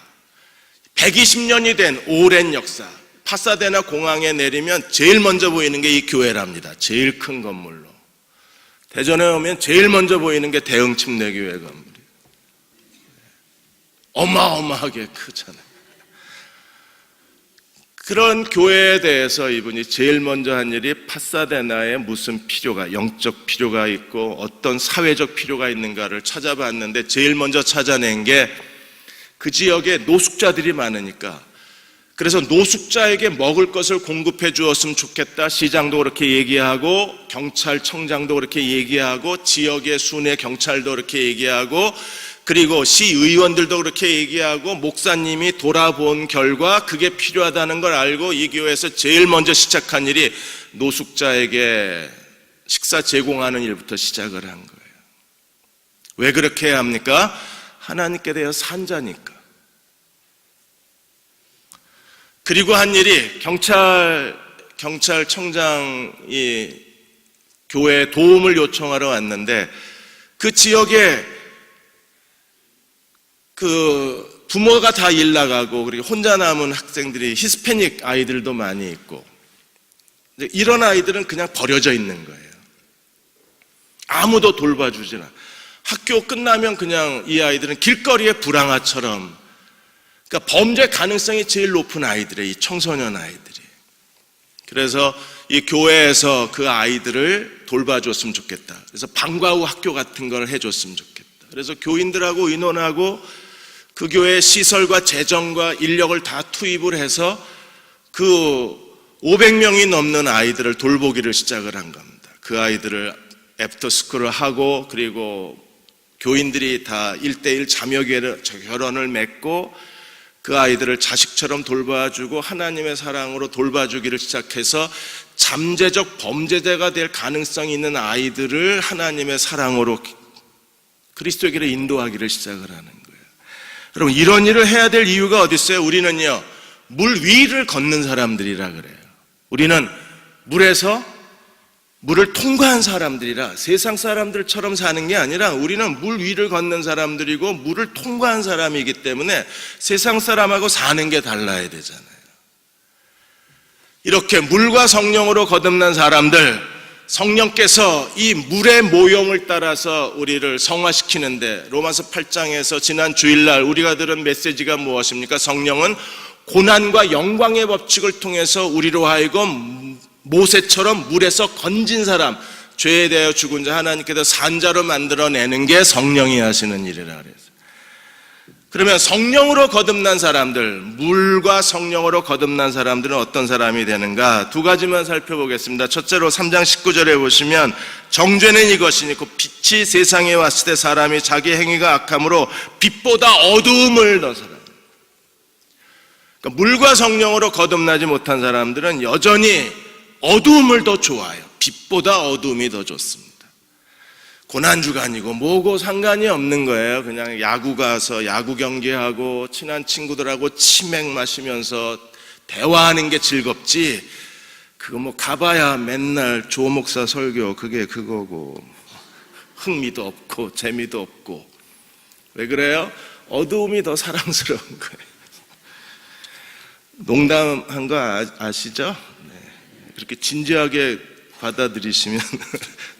120년이 된 오랜 역사, 파사데나 공항에 내리면 제일 먼저 보이는 게 이 교회랍니다. 제일 큰 건물로. 대전에 오면 제일 먼저 보이는 게 대흥 침례교회 건물이에요. 어마어마하게 크잖아요. 그런 교회에 대해서 이분이 제일 먼저 한 일이 파사데나에 무슨 필요가, 영적 필요가 있고 어떤 사회적 필요가 있는가를 찾아봤는데, 제일 먼저 찾아낸 게 그 지역에 노숙자들이 많으니까, 그래서 노숙자에게 먹을 것을 공급해 주었으면 좋겠다. 시장도 그렇게 얘기하고, 경찰청장도 그렇게 얘기하고, 지역의 순회 경찰도 그렇게 얘기하고, 그리고 시의원들도 그렇게 얘기하고, 목사님이 돌아본 결과 그게 필요하다는 걸 알고 이 교회에서 제일 먼저 시작한 일이 노숙자에게 식사 제공하는 일부터 시작을 한 거예요. 왜 그렇게 해야 합니까? 하나님께 대하여 산 자니까. 그리고 한 일이, 경찰청장이 교회에 도움을 요청하러 왔는데, 그 지역에 그 부모가 다 일 나가고, 그리고 혼자 남은 학생들이, 히스패닉 아이들도 많이 있고, 이런 아이들은 그냥 버려져 있는 거예요. 아무도 돌봐주지 않아. 학교 끝나면 그냥 이 아이들은 길거리의 불황아처럼, 그러니까 범죄 가능성이 제일 높은 아이들이에요. 이 청소년 아이들이. 그래서 이 교회에서 그 아이들을 돌봐줬으면 좋겠다. 그래서 방과 후 학교 같은 걸 해줬으면 좋겠다. 그래서 교인들하고 의논하고 그 교회의 시설과 재정과 인력을 다 투입을 해서 그 500명이 넘는 아이들을 돌보기를 시작을 한 겁니다. 그 아이들을 애프터스쿨을 하고, 그리고 교인들이 다 1:1 자녀 결혼을 맺고, 그 아이들을 자식처럼 돌봐주고 하나님의 사랑으로 돌봐주기를 시작해서 잠재적 범죄자가 될 가능성이 있는 아이들을 하나님의 사랑으로 그리스도의 길에 인도하기를 시작을 하는 거예요. 여러분, 이런 일을 해야 될 이유가 어디 있어요? 우리는요, 물 위를 걷는 사람들이라 그래요. 우리는 물을 통과한 사람들이라, 세상 사람들처럼 사는 게 아니라 우리는 물 위를 걷는 사람들이고 물을 통과한 사람이기 때문에 세상 사람하고 사는 게 달라야 되잖아요. 이렇게 물과 성령으로 거듭난 사람들, 성령께서 이 물의 모형을 따라서 우리를 성화시키는데, 로마서 8장에서 지난 주일날 우리가 들은 메시지가 무엇입니까? 성령은 고난과 영광의 법칙을 통해서 우리로 하여금 모세처럼 물에서 건진 사람, 죄에 대하여 죽은 자 하나님께서 산자로 만들어내는 게 성령이 하시는 일이라 그랬어요. 그러면 성령으로 거듭난 사람들, 물과 성령으로 거듭난 사람들은 어떤 사람이 되는가? 두 가지만 살펴보겠습니다. 첫째로 3장 19절에 보시면 정죄는 이것이니 그 빛이 세상에 왔을 때 사람이 자기 행위가 악함으로 빛보다 어두움을 더 사람. 그러니까 물과 성령으로 거듭나지 못한 사람들은 여전히 어두움을 더 좋아해요. 빛보다 어두움이 더 좋습니다. 고난주가 아니고 뭐고 상관이 없는 거예요. 그냥 야구 가서 야구 경기하고 친한 친구들하고 치맥 마시면서 대화하는 게 즐겁지, 그거 뭐 가봐야 맨날 조 목사 설교 그게 그거고 흥미도 없고 재미도 없고. 왜 그래요? 어두움이 더 사랑스러운 거예요. 농담한 거 아시죠? 네. 그렇게 진지하게 받아들이시면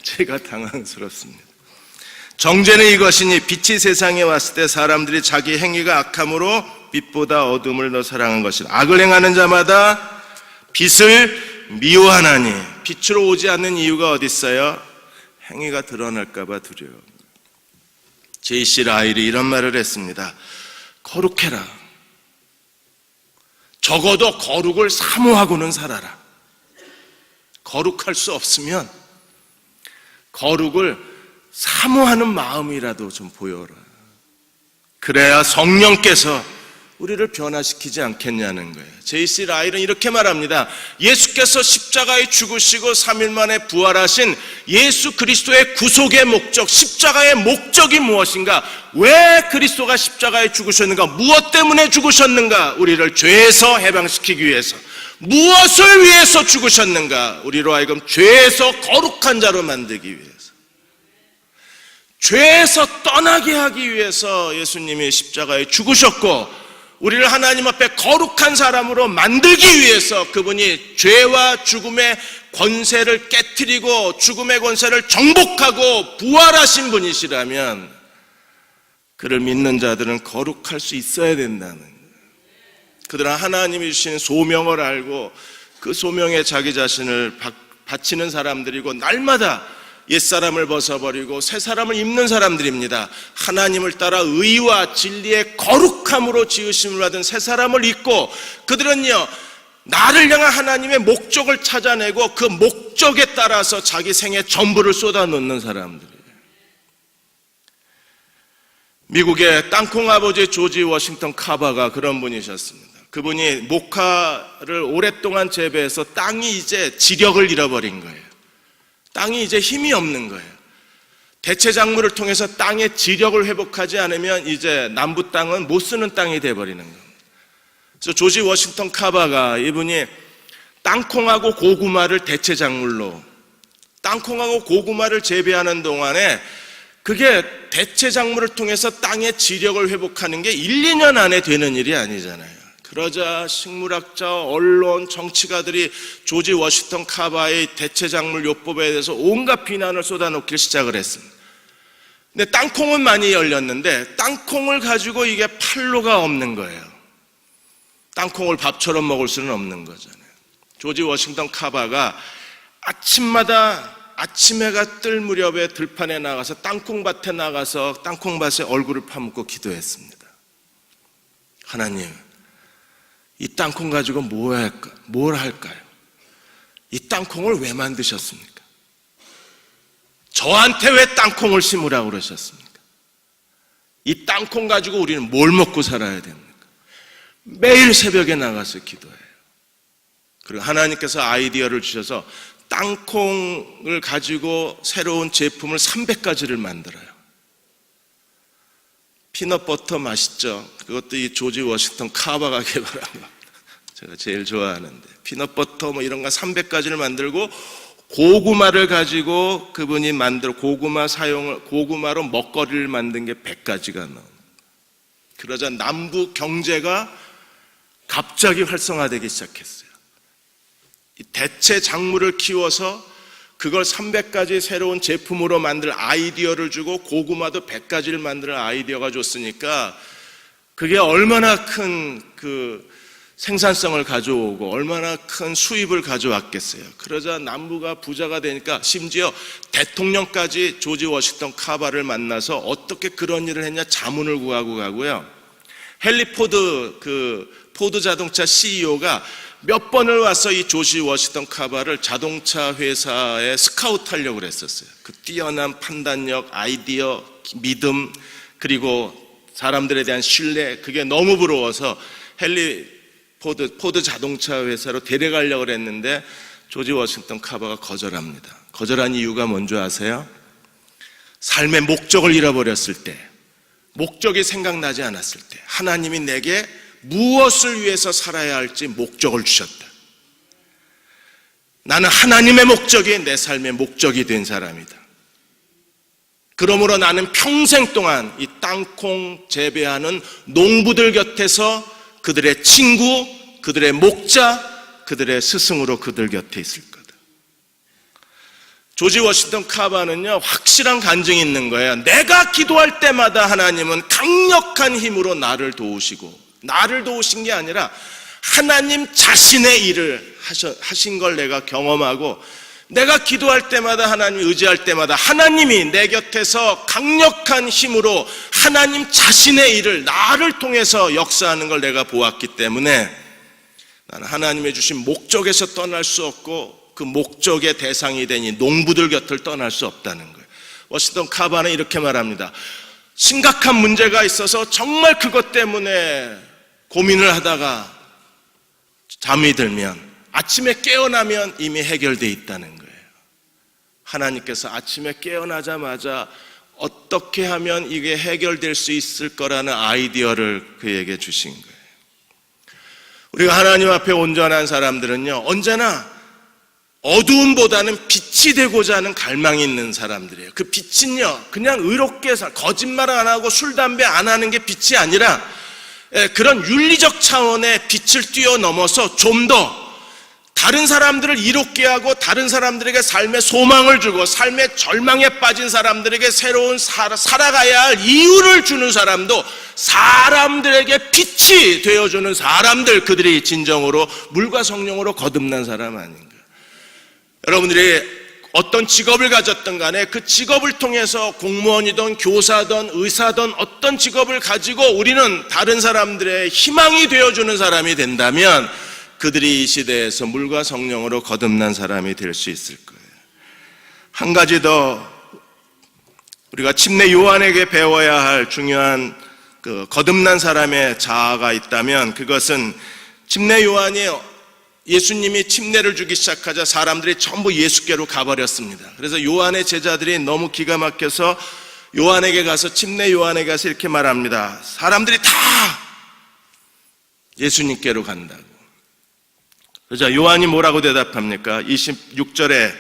제가 당황스럽습니다. 정죄는 이것이니 빛이 세상에 왔을 때 사람들이 자기 행위가 악함으로 빛보다 어둠을 더 사랑한 것이다. 악을 행하는 자마다 빛을 미워하나니. 빛으로 오지 않는 이유가 어디 있어요? 행위가 드러날까 봐 두려워. J.C. 라일이 이런 말을 했습니다. 거룩해라. 적어도 거룩을 사모하고는 살아라. 거룩할 수 없으면 거룩을 사모하는 마음이라도 좀 보여라. 그래야 성령께서 우리를 변화시키지 않겠냐는 거예요. J.C. 라일은 이렇게 말합니다. 예수께서 십자가에 죽으시고 3일 만에 부활하신 예수 그리스도의 구속의 목적, 십자가의 목적이 무엇인가? 왜 그리스도가 십자가에 죽으셨는가? 무엇 때문에 죽으셨는가? 우리를 죄에서 해방시키기 위해서. 무엇을 위해서 죽으셨는가? 우리로 하여금 죄에서 거룩한 자로 만들기 위해서. 죄에서 떠나게 하기 위해서 예수님이 십자가에 죽으셨고, 우리를 하나님 앞에 거룩한 사람으로 만들기 위해서 그분이 죄와 죽음의 권세를 깨트리고 죽음의 권세를 정복하고 부활하신 분이시라면 그를 믿는 자들은 거룩할 수 있어야 된다는 거예요. 그들은 하나님이 주신 소명을 알고 그 소명에 자기 자신을 바치는 사람들이고, 날마다 옛사람을 벗어버리고 새 사람을 입는 사람들입니다. 하나님을 따라 의와 진리의 거룩함으로 지으심을 받은 새 사람을 입고, 그들은요 나를 향한 하나님의 목적을 찾아내고 그 목적에 따라서 자기 생의 전부를 쏟아놓는 사람들이에요. 미국의 땅콩 아버지 조지 워싱턴 카바가 그런 분이셨습니다. 그분이 모카를 오랫동안 재배해서 땅이 이제 지력을 잃어버린 거예요. 땅이 이제 힘이 없는 거예요. 대체 작물을 통해서 땅의 지력을 회복하지 않으면 이제 남부 땅은 못 쓰는 땅이 돼버리는 거예요. 그래서 조지 워싱턴 카바가, 이분이 땅콩하고 고구마를 대체 작물로, 땅콩하고 고구마를 재배하는 동안에 그게 대체 작물을 통해서 땅의 지력을 회복하는 게 1, 2년 안에 되는 일이 아니잖아요. 그러자 식물학자, 언론, 정치가들이 조지 워싱턴 카바의 대체작물 요법에 대해서 온갖 비난을 쏟아놓기 시작을 했습니다. 근데 땅콩은 많이 열렸는데 땅콩을 가지고 이게 팔로가 없는 거예요. 땅콩을 밥처럼 먹을 수는 없는 거잖아요. 조지 워싱턴 카바가 아침마다 아침 해가 뜰 무렵에 들판에 나가서 땅콩밭에 나가서 땅콩밭에 얼굴을 파묻고 기도했습니다. 하나님, 이 땅콩 가지고 뭘 할까요? 이 땅콩을 왜 만드셨습니까? 저한테 왜 땅콩을 심으라고 그러셨습니까? 이 땅콩 가지고 우리는 뭘 먹고 살아야 됩니까? 매일 새벽에 나가서 기도해요. 그리고 하나님께서 아이디어를 주셔서 땅콩을 가지고 새로운 제품을 300가지를 만들어요. 피넛버터 맛있죠? 그것도 이 조지 워싱턴 카바가 개발한 겁니다. 제가 제일 좋아하는데, 피넛버터 뭐 이런 거 300가지를 만들고, 고구마를 가지고 그분이 고구마로 먹거리를 만든 게 100가지가 나옵니다. 그러자 남부 경제가 갑자기 활성화되기 시작했어요. 이 대체 작물을 키워서 그걸 300가지 새로운 제품으로 만들 아이디어를 주고 고구마도 100가지를 만드는 아이디어가 줬으니까 그게 얼마나 큰 생산성을 가져오고 얼마나 큰 수입을 가져왔겠어요. 그러자 남부가 부자가 되니까 심지어 대통령까지 조지 워싱턴 카바를 만나서 어떻게 그런 일을 했냐 자문을 구하고 가고요. 헨리 포드 포드 자동차 CEO가 몇 번을 와서 이 조지 워싱턴 카바를 자동차 회사에 스카우트하려고 그랬었어요. 그 뛰어난 판단력, 아이디어, 믿음, 그리고 사람들에 대한 신뢰, 그게 너무 부러워서 헨리 포드 자동차 회사로 데려가려고 했는데 조지 워싱턴 카바가 거절합니다. 거절한 이유가 뭔지 아세요? 삶의 목적을 잃어버렸을 때, 목적이 생각나지 않았을 때 하나님이 내게 무엇을 위해서 살아야 할지 목적을 주셨다. 나는 하나님의 목적이 내 삶의 목적이 된 사람이다. 그러므로 나는 평생 동안 이 땅콩 재배하는 농부들 곁에서 그들의 친구, 그들의 목자, 그들의 스승으로 그들 곁에 있을 거다. 조지 워싱턴 카바는요, 확실한 간증이 있는 거예요. 내가 기도할 때마다 하나님은 강력한 힘으로 나를 도우시고, 나를 도우신 게 아니라 하나님 자신의 일을 하신 걸 내가 경험하고, 내가 기도할 때마다 하나님 의지할 때마다 하나님이 내 곁에서 강력한 힘으로 하나님 자신의 일을 나를 통해서 역사하는 걸 내가 보았기 때문에 나는 하나님의 주신 목적에서 떠날 수 없고 그 목적의 대상이 되니 농부들 곁을 떠날 수 없다는 거예요. 워싱턴 카바는 이렇게 말합니다. 심각한 문제가 있어서 정말 그것 때문에 고민을 하다가 잠이 들면 아침에 깨어나면 이미 해결되어 있다는 거예요. 하나님께서 아침에 깨어나자마자 어떻게 하면 이게 해결될 수 있을 거라는 아이디어를 그에게 주신 거예요. 우리가 하나님 앞에 온전한 사람들은요, 언제나 어두움보다는 빛이 되고자 하는 갈망이 있는 사람들이에요. 그 빛은요, 그냥 의롭게 거짓말 안 하고 술, 담배 안 하는 게 빛이 아니라 그런 윤리적 차원의 빛을 뛰어넘어서 좀 더 다른 사람들을 이롭게 하고 다른 사람들에게 삶의 소망을 주고 삶의 절망에 빠진 사람들에게 새로운 살아가야 할 이유를 주는 사람도 사람들에게 빛이 되어주는 사람들, 그들이 진정으로 물과 성령으로 거듭난 사람 아닌가. 여러분들이 어떤 직업을 가졌든 간에 그 직업을 통해서 공무원이든 교사든 의사든 어떤 직업을 가지고 우리는 다른 사람들의 희망이 되어주는 사람이 된다면 그들이 이 시대에서 물과 성령으로 거듭난 사람이 될 수 있을 거예요. 한 가지 더 우리가 침례 요한에게 배워야 할 중요한 그 거듭난 사람의 자아가 있다면 그것은 침례 요한이 예수님이 침례를 주기 시작하자 사람들이 전부 예수께로 가버렸습니다. 그래서 요한의 제자들이 너무 기가 막혀서 요한에게 가서 침례 요한에게 가서 이렇게 말합니다. 사람들이 다 예수님께로 간다고. 그러자 요한이 뭐라고 대답합니까? 26절에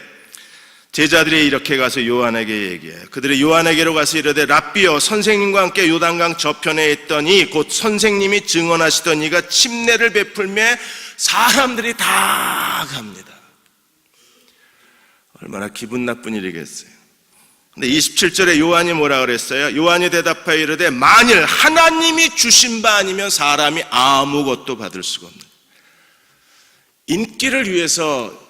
제자들이 이렇게 가서 요한에게 얘기해요. 그들이 요한에게로 가서 이르되 랍비여 선생님과 함께 요단강 저편에 있더니 곧 선생님이 증언하시던 이가 침례를 베풀매 사람들이 다 갑니다. 얼마나 기분 나쁜 일이겠어요. 근데 27절에 요한이 뭐라 그랬어요? 요한이 대답하여 이르되 만일 하나님이 주신 바 아니면 사람이 아무것도 받을 수가 없는, 인기를 위해서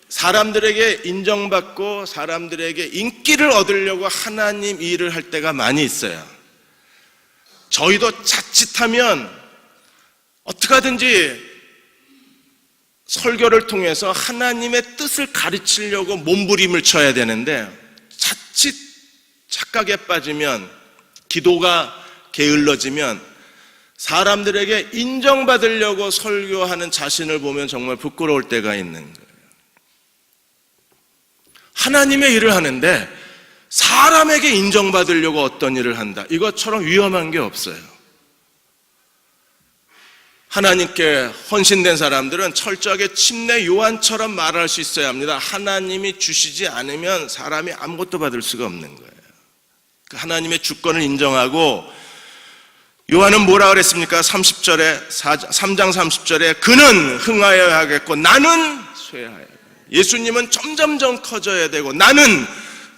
사람들에게 인정받고 사람들에게 인기를 얻으려고 하나님 일을 할 때가 많이 있어요. 저희도 자칫하면 어떻게 하든지 설교를 통해서 하나님의 뜻을 가르치려고 몸부림을 쳐야 되는데 자칫 착각에 빠지면, 기도가 게을러지면 사람들에게 인정받으려고 설교하는 자신을 보면 정말 부끄러울 때가 있는 거예요. 하나님의 일을 하는데 사람에게 인정받으려고 어떤 일을 한다. 이것처럼 위험한 게 없어요. 하나님께 헌신된 사람들은 철저하게 침례 요한처럼 말할 수 있어야 합니다. 하나님이 주시지 않으면 사람이 아무것도 받을 수가 없는 거예요. 하나님의 주권을 인정하고, 요한은 뭐라 그랬습니까? 30절에 3장 30절에 그는 흥하여야 하겠고 나는 쇠하여야 하겠다. 예수님은 점점점 커져야 되고 나는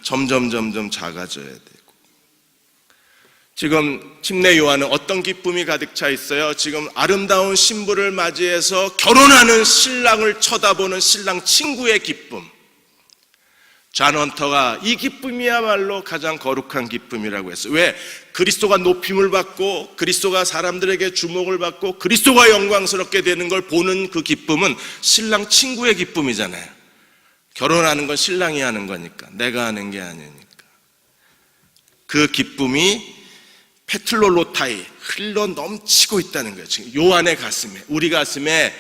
점점 작아져야 되고. 지금 침례 요한은 어떤 기쁨이 가득 차 있어요? 지금 아름다운 신부를 맞이해서 결혼하는 신랑을 쳐다보는 신랑 친구의 기쁨. 존 헌터가 이 기쁨이야말로 가장 거룩한 기쁨이라고 했어요. 왜? 그리스도가 높임을 받고 그리스도가 사람들에게 주목을 받고 그리스도가 영광스럽게 되는 걸 보는 그 기쁨은 신랑 친구의 기쁨이잖아요. 결혼하는 건 신랑이 하는 거니까, 내가 하는 게 아니니까. 그 기쁨이 페틀로로타이, 흘러 넘치고 있다는 거예요. 지금 요한의 가슴에, 우리 가슴에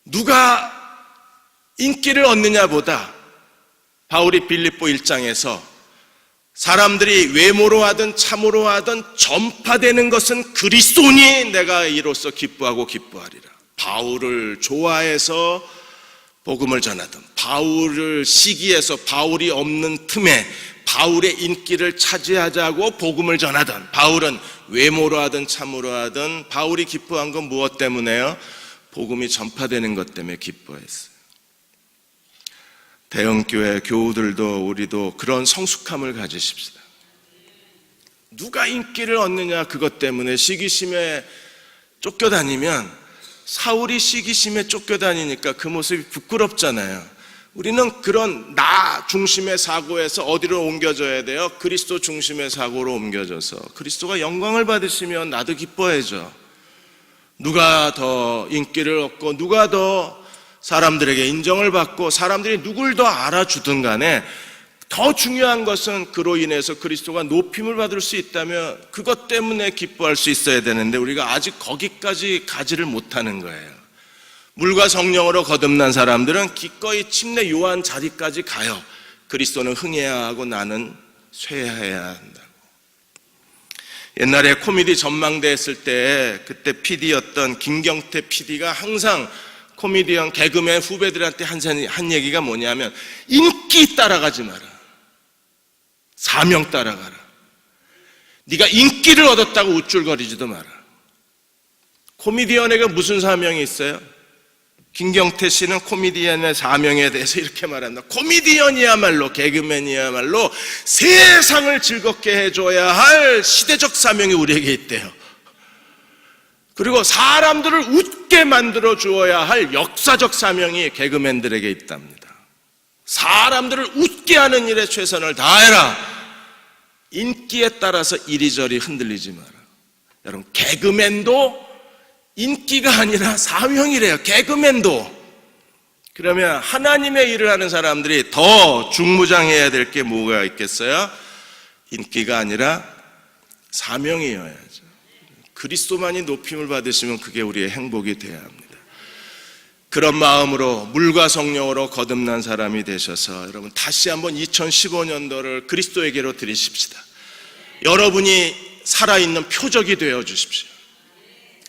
누가 인기를 얻느냐보다 바울이 빌립보 1장에서 사람들이 외모로 하든 참으로 하든 전파되는 것은 그리스도니 내가 이로써 기뻐하고 기뻐하리라. 바울을 좋아해서 복음을 전하든, 바울을 시기해서 바울이 없는 틈에 바울의 인기를 차지하자고 복음을 전하든, 바울은 외모로 하든 참으로 하든 바울이 기뻐한 건 무엇 때문에요? 복음이 전파되는 것 때문에 기뻐했어요. 대형교회 교우들도 우리도 그런 성숙함을 가지십시다. 누가 인기를 얻느냐 그것 때문에 시기심에 쫓겨다니면, 사울이 시기심에 쫓겨다니니까 그 모습이 부끄럽잖아요. 우리는 그런 나 중심의 사고에서 어디로 옮겨져야 돼요? 그리스도 중심의 사고로 옮겨져서 그리스도가 영광을 받으시면 나도 기뻐해져. 누가 더 인기를 얻고 누가 더 사람들에게 인정을 받고 사람들이 누굴 더 알아주든 간에 더 중요한 것은 그로 인해서 그리스도가 높임을 받을 수 있다면 그것 때문에 기뻐할 수 있어야 되는데 우리가 아직 거기까지 가지를 못하는 거예요. 물과 성령으로 거듭난 사람들은 기꺼이 침례 요한 자리까지 가요. 그리스도는 흥해야 하고 나는 쇠해야 한다고. 옛날에 코미디 전망대 했을 때 그때 PD였던 김경태 PD가 항상 코미디언 개그맨 후배들한테 한 얘기가 뭐냐면, 인기 따라가지 마라, 사명 따라가라. 네가 인기를 얻었다고 우쭐거리지도 마라. 코미디언에게 무슨 사명이 있어요? 김경태 씨는 코미디언의 사명에 대해서 이렇게 말한다. 코미디언이야말로, 개그맨이야말로 세상을 즐겁게 해줘야 할 시대적 사명이 우리에게 있대요. 그리고 사람들을 웃게 만들어 주어야 할 역사적 사명이 개그맨들에게 있답니다. 사람들을 웃게 하는 일에 최선을 다해라. 인기에 따라서 이리저리 흔들리지 마라. 여러분, 개그맨도 인기가 아니라 사명이래요. 개그맨도. 그러면 하나님의 일을 하는 사람들이 더 중무장해야 될 게 뭐가 있겠어요? 인기가 아니라 사명이어야죠. 그리스도만이 높임을 받으시면 그게 우리의 행복이 되어야 합니다. 그런 마음으로 물과 성령으로 거듭난 사람이 되셔서 여러분 다시 한번 2015년도를 그리스도에게로 드리십시다. 여러분이 살아있는 표적이 되어 주십시오.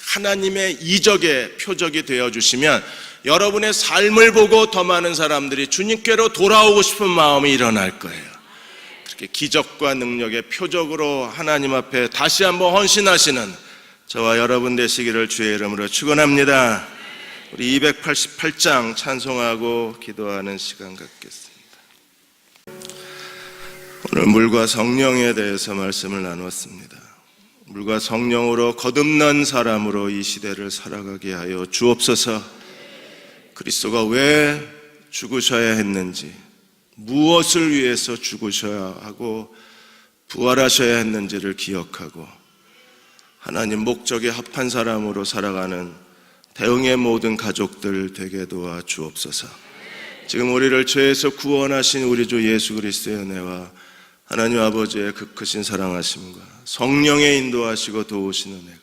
하나님의 이적의 표적이 되어 주시면 여러분의 삶을 보고 더 많은 사람들이 주님께로 돌아오고 싶은 마음이 일어날 거예요. 그렇게 기적과 능력의 표적으로 하나님 앞에 다시 한번 헌신하시는 저와 여러분 되시기를 주의 이름으로 축원합니다. 우리 288장 찬송하고 기도하는 시간 갖겠습니다. 오늘 물과 성령에 대해서 말씀을 나눴습니다. 물과 성령으로 거듭난 사람으로 이 시대를 살아가게 하여 주옵소서. 그리스도가 왜 죽으셔야 했는지, 무엇을 위해서 죽으셔야 하고 부활하셔야 했는지를 기억하고 하나님 목적에 합한 사람으로 살아가는 대흥의 모든 가족들 되게 도와 주옵소서. 지금 우리를 죄에서 구원하신 우리 주 예수 그리스도의 은혜와 하나님 아버지의 그 크신 사랑하심과 성령의 인도하시고 도우시는 은혜가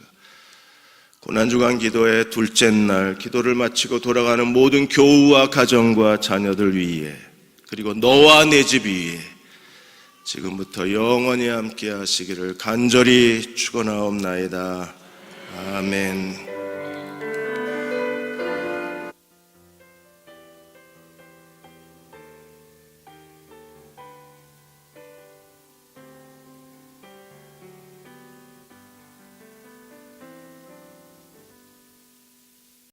고난주간 기도의 둘째 날 기도를 마치고 돌아가는 모든 교우와 가정과 자녀들 위에, 그리고 너와 내 집 위에 지금부터 영원히 함께 하시기를 간절히 축원하옵나이다. 아멘.